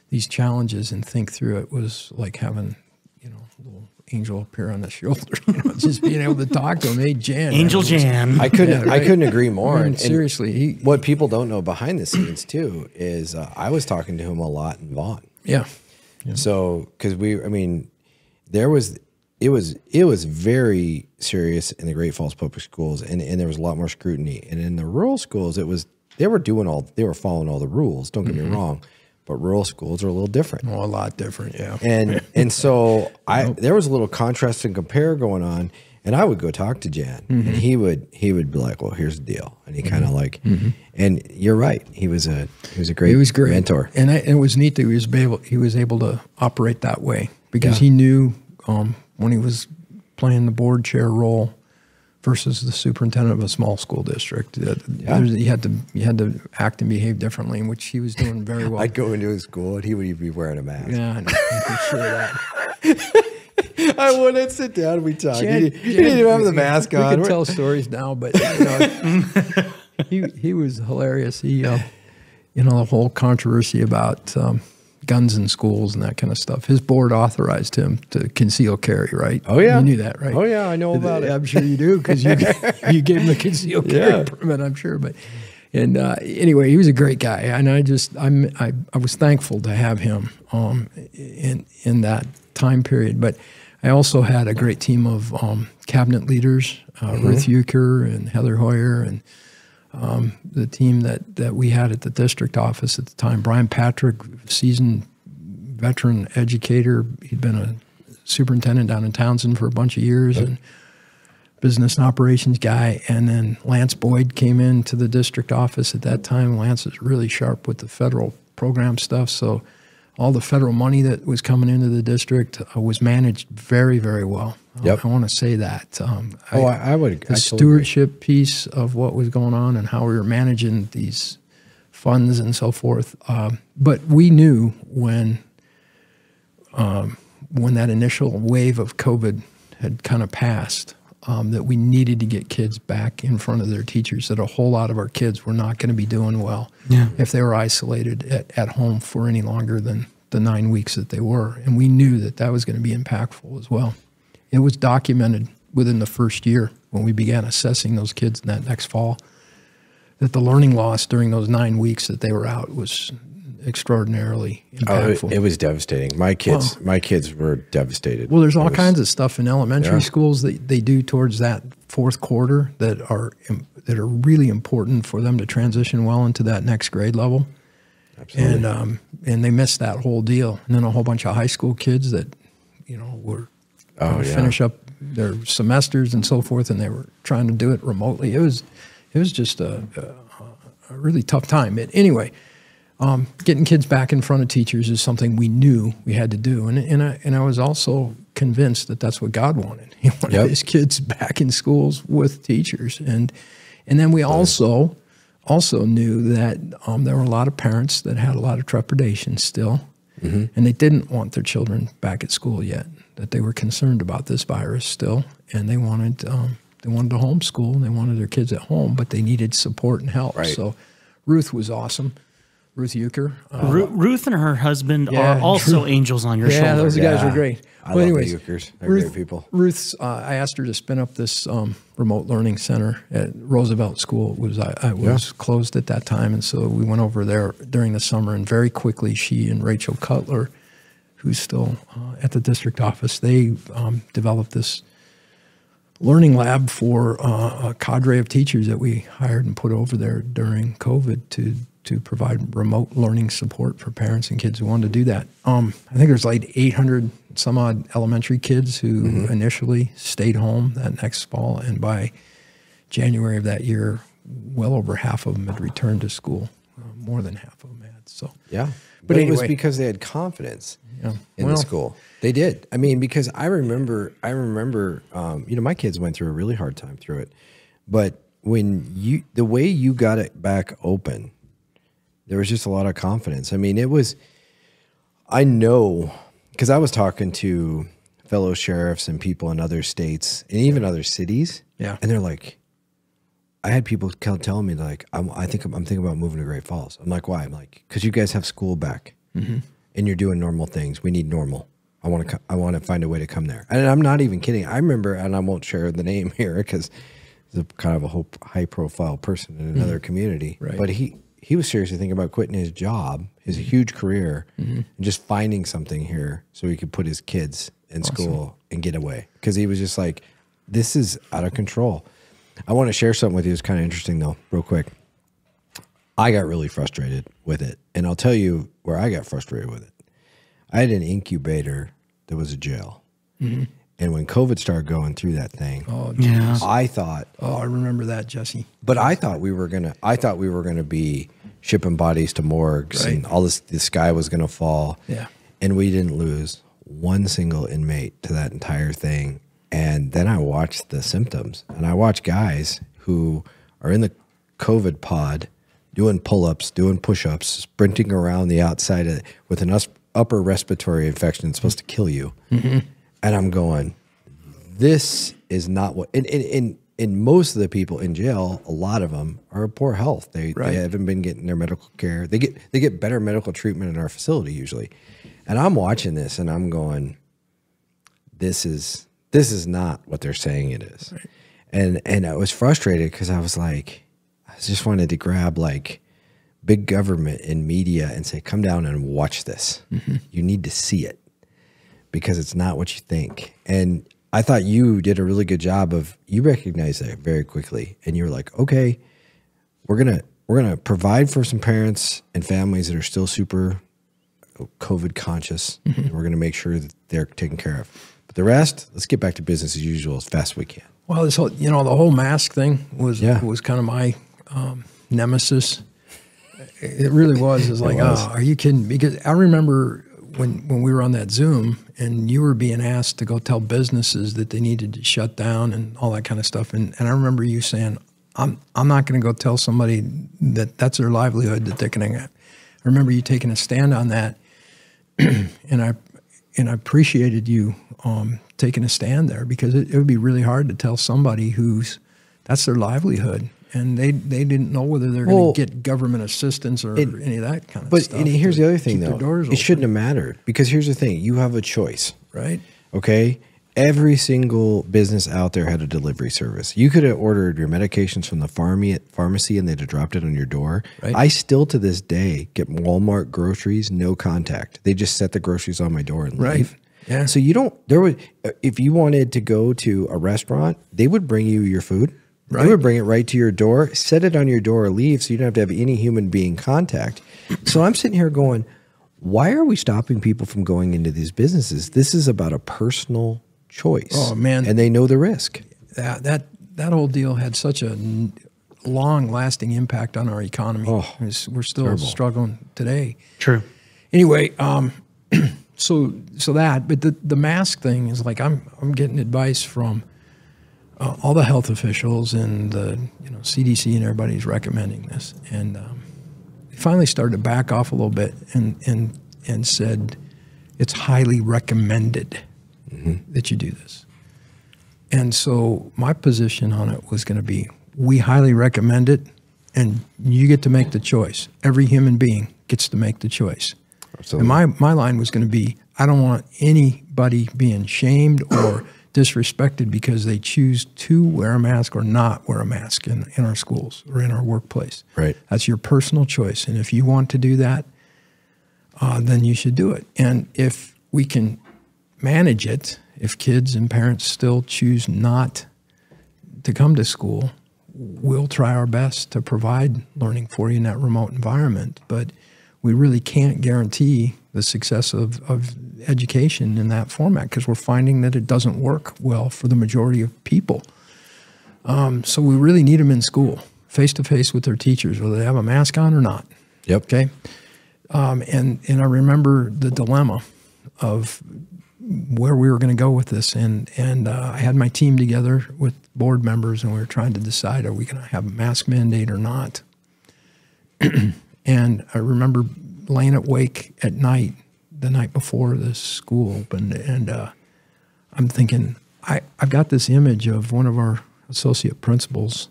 these challenges and think through it was like having, you know, a little angel appear on the shoulder. You know, just being able to talk to him. Hey, Jan. Angel Jan. I couldn't agree more. I mean, seriously. What people don't know behind the scenes too is I was talking to him a lot in Vaughan. Yeah. Yeah. So, because it was very serious in the Great Falls public schools, and there was a lot more scrutiny. And in the rural schools, they were following all the rules. Don't get me wrong, but rural schools are a little different. Oh, a lot different, yeah. And so there was a little contrast and compare going on. And I would go talk to Jan, and he would be like, "Well, here's the deal," and he kind of like, and you're right, he was a great mentor, and it was neat that he was able to operate that way because he knew when he was playing the board chair role versus the superintendent of a small school district, you had to act and behave differently, in which he was doing very well. I'd go into his school, and he would be wearing a mask. Yeah, I'm sure that. I wouldn't sit down and we talk. He didn't even have the mask on. We can tell stories now, but you know, he was hilarious. He, you know, the whole controversy about guns in schools and that kind of stuff. His board authorized him to conceal carry, right? Oh yeah, you knew that, right? Oh yeah, I know about it. I'm sure you do because you gave him a concealed carry permit. I'm sure, but. And anyway, he was a great guy, and I was thankful to have him in that time period. But I also had a great team of cabinet leaders, Ruth Euchre and Heather Hoyer, and the team that we had at the district office at the time. Brian Patrick, seasoned veteran educator. He'd been a superintendent down in Townsend for a bunch of years, and business and operations guy. And then Lance Boyd came into the district office at that time. Lance is really sharp with the federal program stuff. So all the federal money that was coming into the district was managed very, very well. I want to say that. I would. The stewardship piece of what was going on and how we were managing these funds and so forth. But we knew when that initial wave of COVID had kind of passed, that we needed to get kids back in front of their teachers, that a whole lot of our kids were not going to be doing well if they were isolated at home for any longer than the 9 weeks that they were. And we knew that was going to be impactful as well. It was documented within the first year when we began assessing those kids in that next fall, that the learning loss during those 9 weeks that they were out was extraordinarily impactful. It was devastating. My kids were devastated. Well, there's all kinds of stuff in elementary schools that they do towards that fourth quarter that are that are really important for them to transition well into that next grade level. Absolutely. And they missed that whole deal. And then a whole bunch of high school kids that, were going to finish up their semesters and so forth, and they were trying to do it remotely. It was just a really tough time. But anyway, getting kids back in front of teachers is something we knew we had to do. And I was also convinced that that's what God wanted. He wanted his kids back in schools with teachers. And then we also knew that there were a lot of parents that had a lot of trepidation still, and they didn't want their children back at school yet, that they were concerned about this virus still, and they wanted to homeschool, and they wanted their kids at home, but they needed support and help. Right. So Ruth was awesome. Ruth Euchre. Ruth and her husband are also angels on your shoulder. Yeah, those guys are great. I love the Euchres. They're great people. Ruth's, I asked her to spin up this remote learning center at Roosevelt School. It was closed at that time, and so we went over there during the summer, and very quickly she and Rachel Cutler, who's still at the district office, they developed this learning lab for a cadre of teachers that we hired and put over there during COVID to provide remote learning support for parents and kids who wanted to do that. I think there's like 800 some odd elementary kids who initially stayed home that next fall, and by January of that year, well over half of them had returned to school. More than half of them had. So but anyway, it was because they had confidence in the school. They did. I mean, because I remember, my kids went through a really hard time through it, but the way you got it back open, there was just a lot of confidence. I mean, I know, because I was talking to fellow sheriffs and people in other states and even other cities. Yeah. And they're like, I had people telling me like, I'm thinking about moving to Great Falls. I'm like, why? I'm like, because you guys have school back and you're doing normal things. We need normal. I want to find a way to come there. And I'm not even kidding. I remember, and I won't share the name here because he's kind of a high profile person in another community, right. But he was seriously thinking about quitting his job, his huge career, and just finding something here so he could put his kids in school and get away. Because he was just like, this is out of control. I want to share something with you. It's kind of interesting, though, real quick. I got really frustrated with it. And I'll tell you where I got frustrated with it. I had an incubator that was a jail. And when COVID started going through that thing, I thought, I remember that, Jesse. But I thought we were gonna be shipping bodies to morgues, and all this, the sky was gonna fall. Yeah. And we didn't lose one single inmate to that entire thing. And then I watched the symptoms, and I watched guys who are in the COVID pod doing pull-ups, doing push-ups, sprinting around the outside with an upper respiratory infection that's supposed to kill you. And I'm going, this is not what, in most of the people in jail, a lot of them are poor health. They haven't been getting their medical care. They get better medical treatment in our facility usually. And I'm watching this and I'm going, this is not what they're saying it is. Right. And I was frustrated because I was like, I just wanted to grab like big government and media and say, come down and watch this. You need to see it, because it's not what you think. And I thought you did a really good job you recognized that very quickly. And you were like, okay, we're going to provide for some parents and families that are still super COVID conscious. And we're going to make sure that they're taken care of. But the rest, let's get back to business as usual as fast as we can. Well, this whole, the whole mask thing was kind of my nemesis. It really was. It's like, oh, are you kidding? Because I remember when we were on that Zoom and you were being asked to go tell businesses that they needed to shut down and all that kind of stuff. And I remember you saying, I'm not going to go tell somebody that that's their livelihood that they're going to. I remember you taking a stand on that, and I appreciated you taking a stand there, because it would be really hard to tell somebody that's their livelihood. And they didn't know whether they're going to get government assistance or any of that kind of stuff. But here's the other thing, though. It shouldn't have mattered, because here's the thing. You have a choice. Right. Okay? Every single business out there had a delivery service. You could have ordered your medications from the pharmacy and they'd have dropped it on your door. Right. I still, to this day, get Walmart groceries, no contact. They just set the groceries on my door and leave. Right. Yeah. So if you wanted to go to a restaurant, they would bring you your food. Right. They would bring it right to your door, set it on your door, leave, so you don't have to have any human being contact. So I'm sitting here going, why are we stopping people from going into these businesses? This is about a personal choice. Oh, man. And they know the risk. That whole deal had such a long-lasting impact on our economy. Oh, we're still struggling today. True. Anyway, so that, but the mask thing is like I'm getting advice from all the health officials and the CDC and everybody's recommending this, and they finally started to back off a little bit and said it's highly recommended that you do this. And so my position on it was going to be, we highly recommend it, and you get to make the choice. Every human being gets to make the choice. Absolutely. And my line was going to be, I don't want anybody being shamed or disrespected because they choose to wear a mask or not wear a mask in our schools or in our workplace. Right. That's your personal choice. And if you want to do that, then you should do it. And if we can manage it, if kids and parents still choose not to come to school, we'll try our best to provide learning for you in that remote environment. But we really can't guarantee the success of education in that format because we're finding that it doesn't work well for the majority of people. So we really need them in school, face-to-face with their teachers, whether they have a mask on or not. Yep. Okay? And I remember the dilemma of where we were going to go with this. And I had my team together with board members, and we were trying to decide, are we going to have a mask mandate or not? And I remember laying awake at night, the night before the school opened, and I'm thinking, I've got this image of one of our associate principals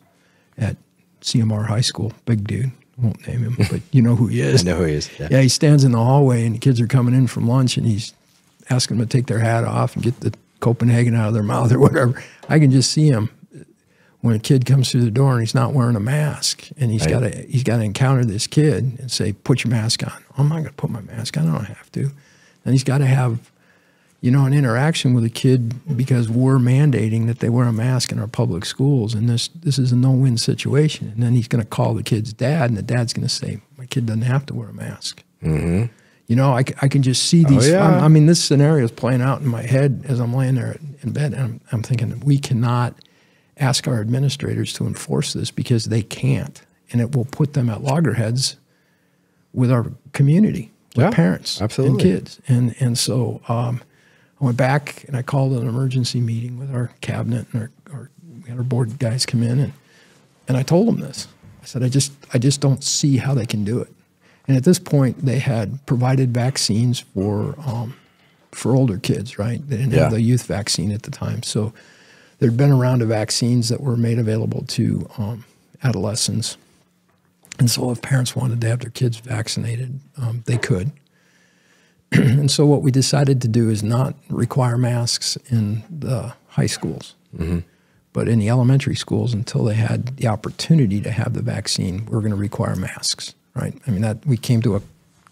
at CMR High School, big dude, won't name him, but you know who he is. I know who he is. Yeah, he stands in the hallway, and the kids are coming in from lunch, and he's asking them to take their hat off and get the Copenhagen out of their mouth or whatever. I can just see him when a kid comes through the door and he's not wearing a mask, and he's got to encounter this kid and say, "Put your mask on." I'm not going to put my mask on. I don't have to. And he's got to have, an interaction with a kid because we're mandating that they wear a mask in our public schools, and this is a no-win situation. And then he's going to call the kid's dad, and the dad's going to say, "My kid doesn't have to wear a mask." Mm-hmm. I can just see these. Oh, yeah. I mean, this scenario is playing out in my head as I'm laying there in bed, and I'm thinking, we cannot ask our administrators to enforce this because they can't, and it will put them at loggerheads with our community, with parents absolutely. and kids. And so I went back and I called an emergency meeting with our cabinet, and we had our board guys come in, and I told them this. I said, I just don't see how they can do it. And at this point, they had provided vaccines for older kids, right? They didn't have the youth vaccine at the time. So there'd been a round of vaccines that were made available to adolescents. And so if parents wanted to have their kids vaccinated, they could. And so what we decided to do is not require masks in the high schools, but in the elementary schools, until they had the opportunity to have the vaccine, we're going to require masks, right? I mean, that we came to a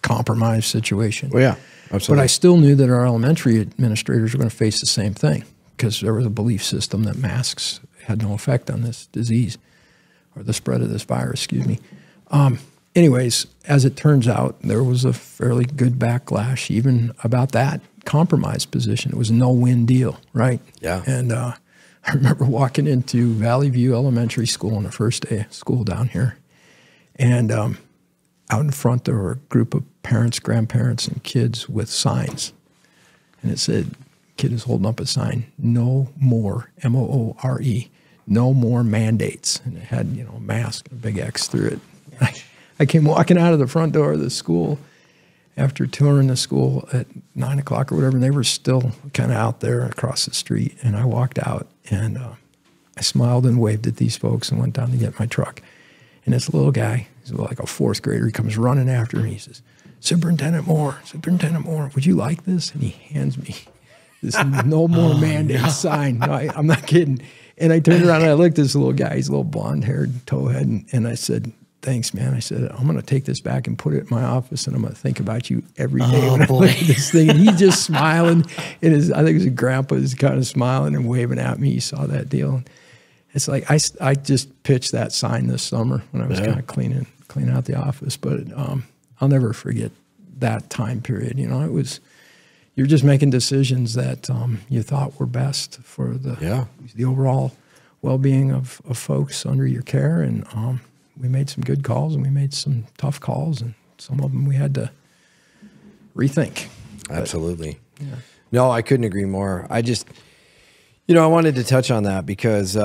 compromise situation. Well, yeah, absolutely. But I still knew that our elementary administrators were going to face the same thing, because there was a belief system that masks had no effect on this disease, or the spread of this virus, excuse me. Anyways, as it turns out, there was a fairly good backlash even about that compromise position. It was a no-win deal, right? Yeah. And I remember walking into Valley View Elementary School on the first day of school down here, and out in front there were a group of parents, grandparents, and kids with signs. And it said, kid is holding up a sign, "No more," M-O-O-R-E, "no more mandates." And it had, a mask and a big X through it. I came walking out of the front door of the school after touring the school at 9 o'clock or whatever, and they were still kind of out there across the street. And I walked out, and I smiled and waved at these folks and went down to get my truck. And this little guy, he's like a fourth grader, he comes running after me. He says, Superintendent Moore, would you like this?" And he hands me this "no more mandate" sign. No, I'm not kidding. And I turned around and I looked at this little guy. He's a little blonde-haired towhead. And I said, "Thanks, man." I said, "I'm going to take this back and put it in my office, and I'm going to think about you every day when I look at this thing." And he's just smiling. I think his grandpa is kind of smiling and waving at me. He saw that deal. It's like I just pitched that sign this summer when I was kind of cleaning out the office, but I'll never forget that time period. It was, you're just making decisions that you thought were best for the overall well-being of folks under your care, and we made some good calls and we made some tough calls, and some of them we had to rethink. Absolutely. But, yeah. No, I couldn't agree more. I just, I wanted to touch on that because,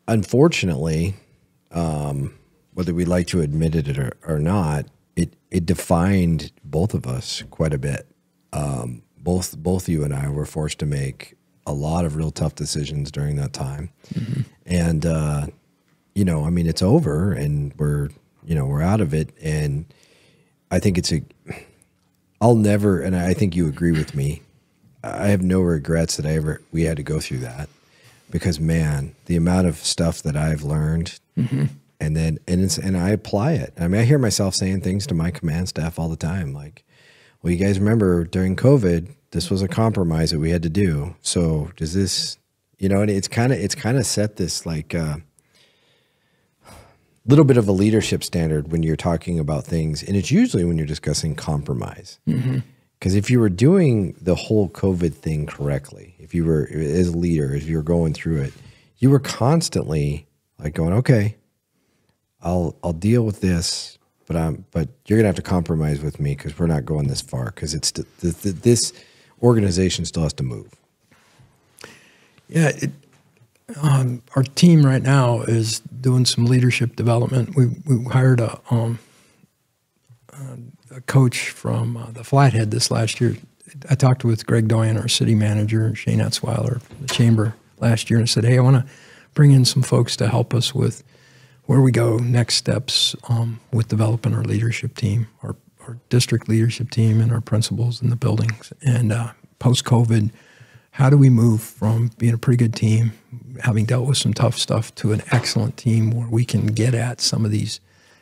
unfortunately, whether we like to admit it or not, it defined both of us quite a bit. Both you and I were forced to make a lot of real tough decisions during that time. Mm-hmm. And, I mean, it's over and we're out of it. And I think I'll never, and I think you agree with me, I have no regrets that we had to go through that, because man, the amount of stuff that I've learned, mm-hmm. and I apply it. I mean, I hear myself saying things to my command staff all the time, like, well, you guys remember during COVID, this was a compromise that we had to do. So does this, and it's kind of set this like little bit of a leadership standard when you're talking about things. And it's usually when you're discussing compromise. Mm-hmm. Because if you were doing the whole COVID thing correctly, if you were, as a leader, if you were going through it, you were constantly like going, okay, I'll deal with this, but you're gonna have to compromise with me because we're not going this far, because it's this organization still has to move. Yeah, our team right now is doing some leadership development. We hired a coach from the Flathead this last year. I talked with Greg Doyen, our city manager, and Shane Etzweiler from the chamber last year, and I said, hey, I want to bring in some folks to help us with where we go, next steps with developing our leadership team, our district leadership team, and our principals in the buildings. And post-COVID, how do we move from being a pretty good team, having dealt with some tough stuff, to an excellent team where we can get at some of these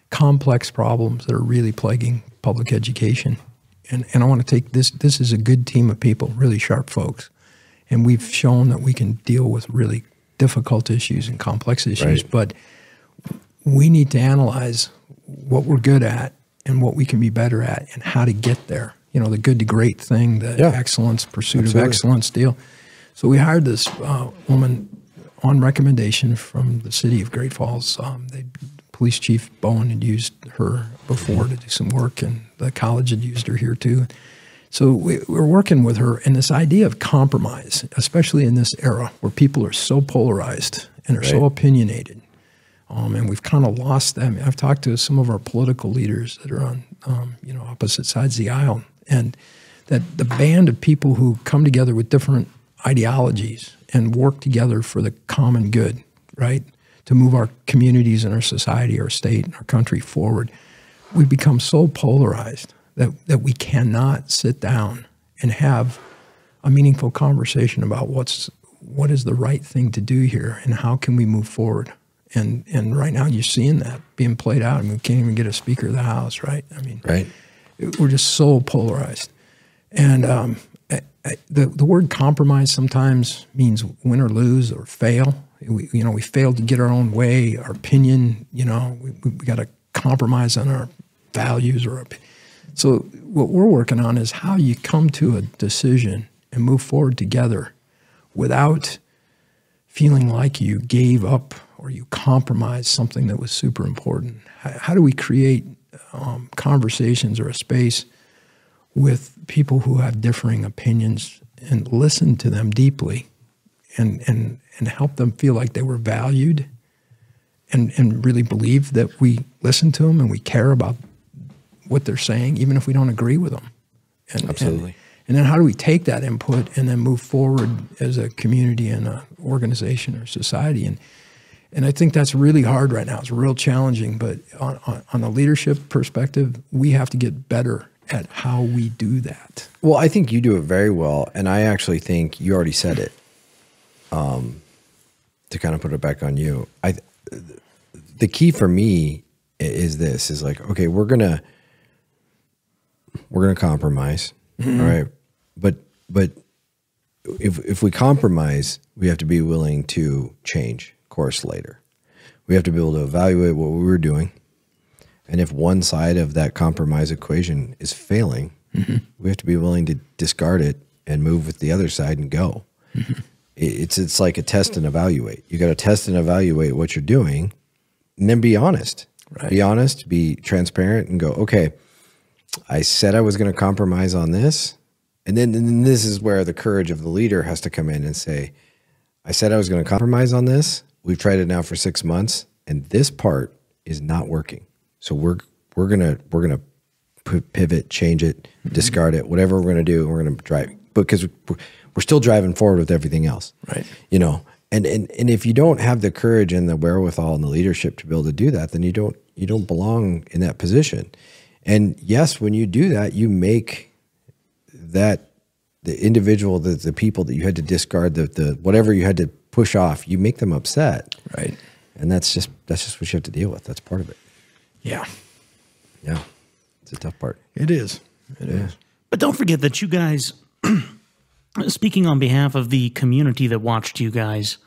complex problems that are really plaguing public education? And I want to take this is a good team of people, really sharp folks. And we've shown that we can deal with really difficult issues and complex issues, right. But we need to analyze what we're good at and what we can be better at and how to get there. The good to great thing, the excellence, pursuit Absolutely. Of excellence deal. So we hired this woman on recommendation from the city of Great Falls. Police Chief Bowen had used her before to do some work, and the college had used her here too. So we're working with her, and this idea of compromise, especially in this era where people are so polarized and are so opinionated, and we've kind of lost them. I've talked to some of our political leaders that are on opposite sides of the aisle, and that the band of people who come together with different ideologies and work together for the common good, right? To move our communities and our society, our state, and our country forward. We've become so polarized that we cannot sit down and have a meaningful conversation about what is the right thing to do here and how can we move forward. And right now you're seeing that being played out. I mean, we can't even get a Speaker of the House, right? I mean, right. We're just so polarized. And the word compromise sometimes means win or lose or fail. We failed to get our own way, our opinion. We got to compromise on our values So what we're working on is how you come to a decision and move forward together without feeling like you gave up or you compromised something that was super important. How do we create conversations or a space with people who have differing opinions and listen to them deeply and help them feel like they were valued and really believe that we listen to them and we care about what they're saying, even if we don't agree with them. Absolutely. And then how do we take that input and then move forward as a community and an organization or society? And I think that's really hard right now. It's real challenging, but on a leadership perspective, we have to get better at how we do that. Well, I think you do it very well, and I actually think you already said it. To kind of put it back on you, the key for me is like, okay, we're gonna compromise, mm-hmm. all right, but if we compromise, we have to be willing to change course later. We have to be able to evaluate what we were doing. And if one side of that compromise equation is failing, we have to be willing to discard it and move with the other side and go. It's like a test and evaluate. You got to test and evaluate what you're doing, and then be honest. Right. Be honest, be transparent, and go, okay, I said I was going to compromise on this. And then this is where the courage of the leader has to come in and say, I said I was going to compromise on this. We've tried it now for 6 months, and this part is not working. So we're gonna pivot, change it, discard it, whatever we're gonna do. We're gonna drive, because we're still driving forward with everything else, right? You know, and if you don't have the courage and the wherewithal and the leadership to be able to do that, then you don't belong in that position. And yes, when you do that, you make that the individual, the people that you had to discard, the whatever you had to push off, you make them upset, right? And that's just what you have to deal with. That's part of it. Yeah. Yeah. It's a tough part. It is. It is. But don't forget that you guys, speaking on behalf of the community that watched you guys,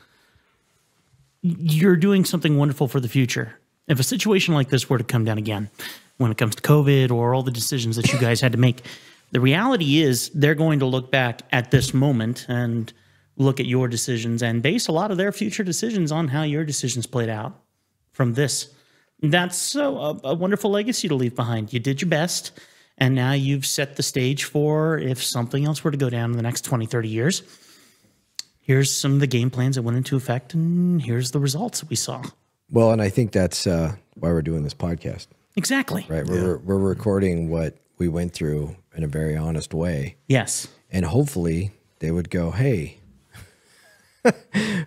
you're doing something wonderful for the future. If a situation like this were to come down again, when it comes to COVID or all the decisions that you guys had to make, the reality is they're going to look back at this moment and look at your decisions and base a lot of their future decisions on how your decisions played out from this. That's a wonderful legacy to leave behind. You did your best, and now you've set the stage for if something else were to go down in the next 20, 30 years. Here's some of the game plans that went into effect, and here's the results that we saw. Well, and I think that's why we're doing this podcast. Exactly. Right. We're recording what we went through in a very honest way. Yes. And hopefully they would go, hey,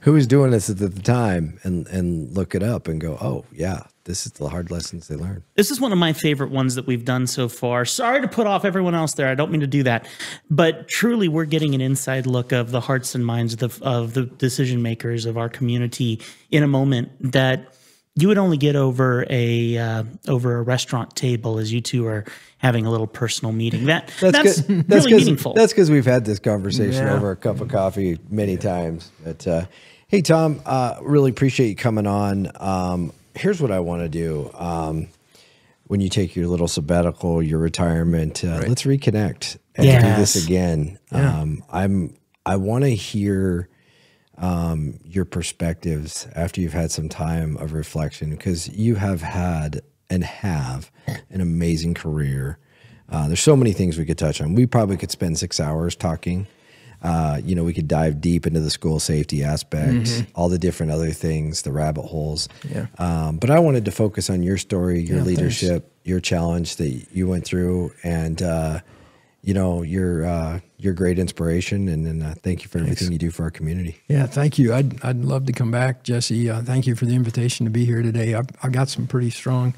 who was doing this at the time, and look it up and go, oh, yeah, this is the hard lessons they learned. This is one of my favorite ones that we've done so far. Sorry to put off everyone else there. I don't mean to do that. But truly, we're getting an inside look of the hearts and minds of the decision makers of our community in a moment that you would only get over a restaurant table as you two are having a little personal meeting. That's really meaningful. That's because we've had this conversation over a cup of coffee many times. But hey, Tom, really appreciate you coming on. Here's what I want to do. When you take your little sabbatical, your retirement, let's reconnect and do this again. Yeah. I want to hear your perspectives after you've had some time of reflection, because you have had and have an amazing career. There's so many things we could touch on. We probably could spend 6 hours talking. We could dive deep into the school safety aspects, all the different other things, the rabbit holes. Yeah. But I wanted to focus on your story, your leadership, your challenge that you went through, and your great inspiration. And then thank you for everything you do for our community. Yeah, thank you. I'd love to come back, Jesse. Thank you for the invitation to be here today. I've got some pretty strong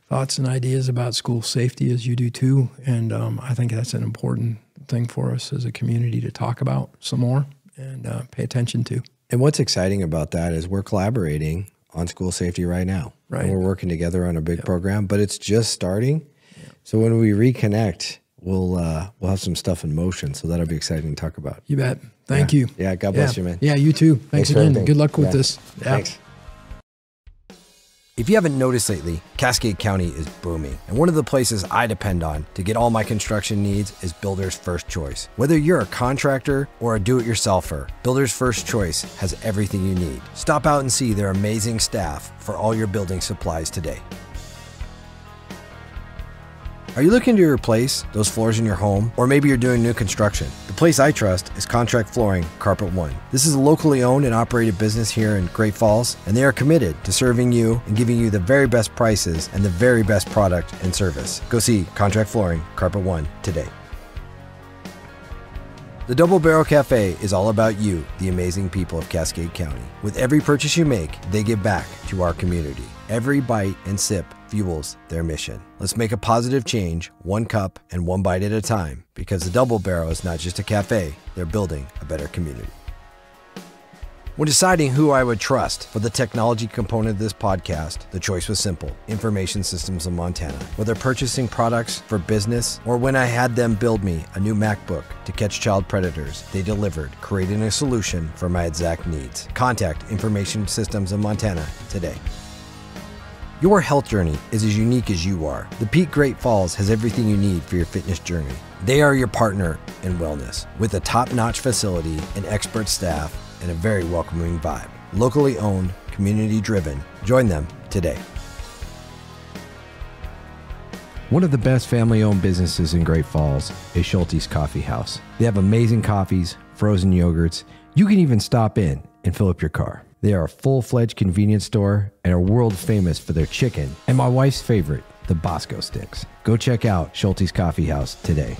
thoughts and ideas about school safety, as you do too. And I think that's an important thing for us as a community to talk about some more and pay attention to. And what's exciting about that is we're collaborating on school safety right now. Right. And we're working together on a big program, but it's just starting. Yep. So when we reconnect, we'll have some stuff in motion. So that'll be exciting to talk about. You bet. Thank you. Yeah. God bless you, man. Yeah, you too. Thanks again. Good luck with this. Yeah. Thanks. If you haven't noticed lately, Cascade County is booming. And one of the places I depend on to get all my construction needs is Builder's First Choice. Whether you're a contractor or a do-it-yourselfer, Builder's First Choice has everything you need. Stop out and see their amazing staff for all your building supplies today. Are you looking to replace those floors in your home? Or maybe you're doing new construction? The place I trust is Contract Flooring Carpet One. This is a locally owned and operated business here in Great Falls, and they are committed to serving you and giving you the very best prices and the very best product and service. Go see Contract Flooring Carpet One today. The Double Barrel Cafe is all about you, the amazing people of Cascade County. With every purchase you make, they give back to our community. Every bite and sip fuels their mission. Let's make a positive change, one cup and one bite at a time, because the Double Barrel is not just a cafe, they're building a better community. When deciding who I would trust for the technology component of this podcast, the choice was simple: Information Systems of Montana. Whether purchasing products for business or when I had them build me a new MacBook to catch child predators, they delivered, creating a solution for my exact needs. Contact Information Systems of Montana today. Your health journey is as unique as you are. The Peak Great Falls has everything you need for your fitness journey. They are your partner in wellness with a top-notch facility and expert staff and a very welcoming vibe. Locally owned, community driven. Join them today. One of the best family-owned businesses in Great Falls is Schulte's Coffee House. They have amazing coffees, frozen yogurts. You can even stop in and fill up your car. They are a full-fledged convenience store and are world famous for their chicken and my wife's favorite, the Bosco sticks. Go check out Schulte's Coffee House today.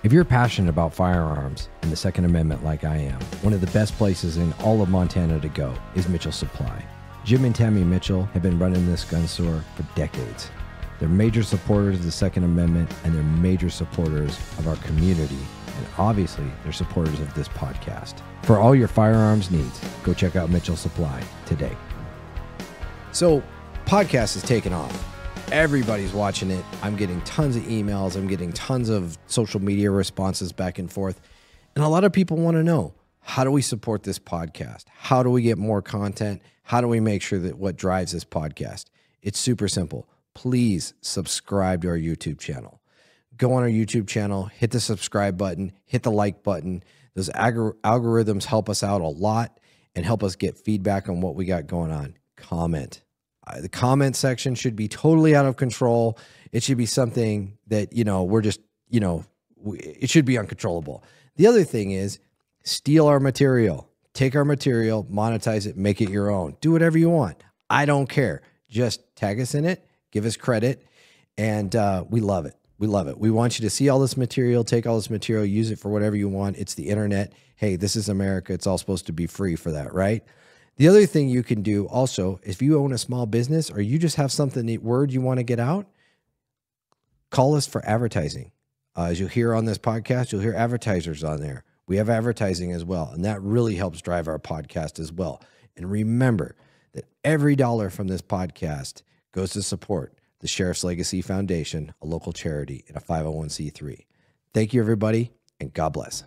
If you're passionate about firearms and the Second Amendment like I am, one of the best places in all of Montana to go is Mitchell Supply. Jim and Tammy Mitchell have been running this gun store for decades. They're major supporters of the Second Amendment and they're major supporters of our community. And obviously, they're supporters of this podcast. For all your firearms needs, go check out Mitchell Supply today. So, podcast is taking off. Everybody's watching it. I'm getting tons of emails. I'm getting tons of social media responses back and forth. And a lot of people want to know, how do we support this podcast? How do we get more content? How do we make sure that what drives this podcast? It's super simple. Please subscribe to our YouTube channel. Go on our YouTube channel, hit the subscribe button, hit the like button. Those algorithms help us out a lot and help us get feedback on what we got going on. Comment. The comment section should be totally out of control. It should be something that, we're just, it should be uncontrollable. The other thing is steal our material. Take our material, monetize it, make it your own. Do whatever you want. I don't care. Just tag us in it, give us credit, and we love it. We love it. We want you to see all this material, take all this material, use it for whatever you want. It's the internet. Hey, this is America. It's all supposed to be free for that, right? The other thing you can do also, if you own a small business or you just have something, word you want to get out, call us for advertising. As you'll hear on this podcast, you'll hear advertisers on there. We have advertising as well, and that really helps drive our podcast as well. And remember that every dollar from this podcast goes to support the Sheriff's Legacy Foundation, a local charity and a 501c3. Thank you, everybody, and God bless.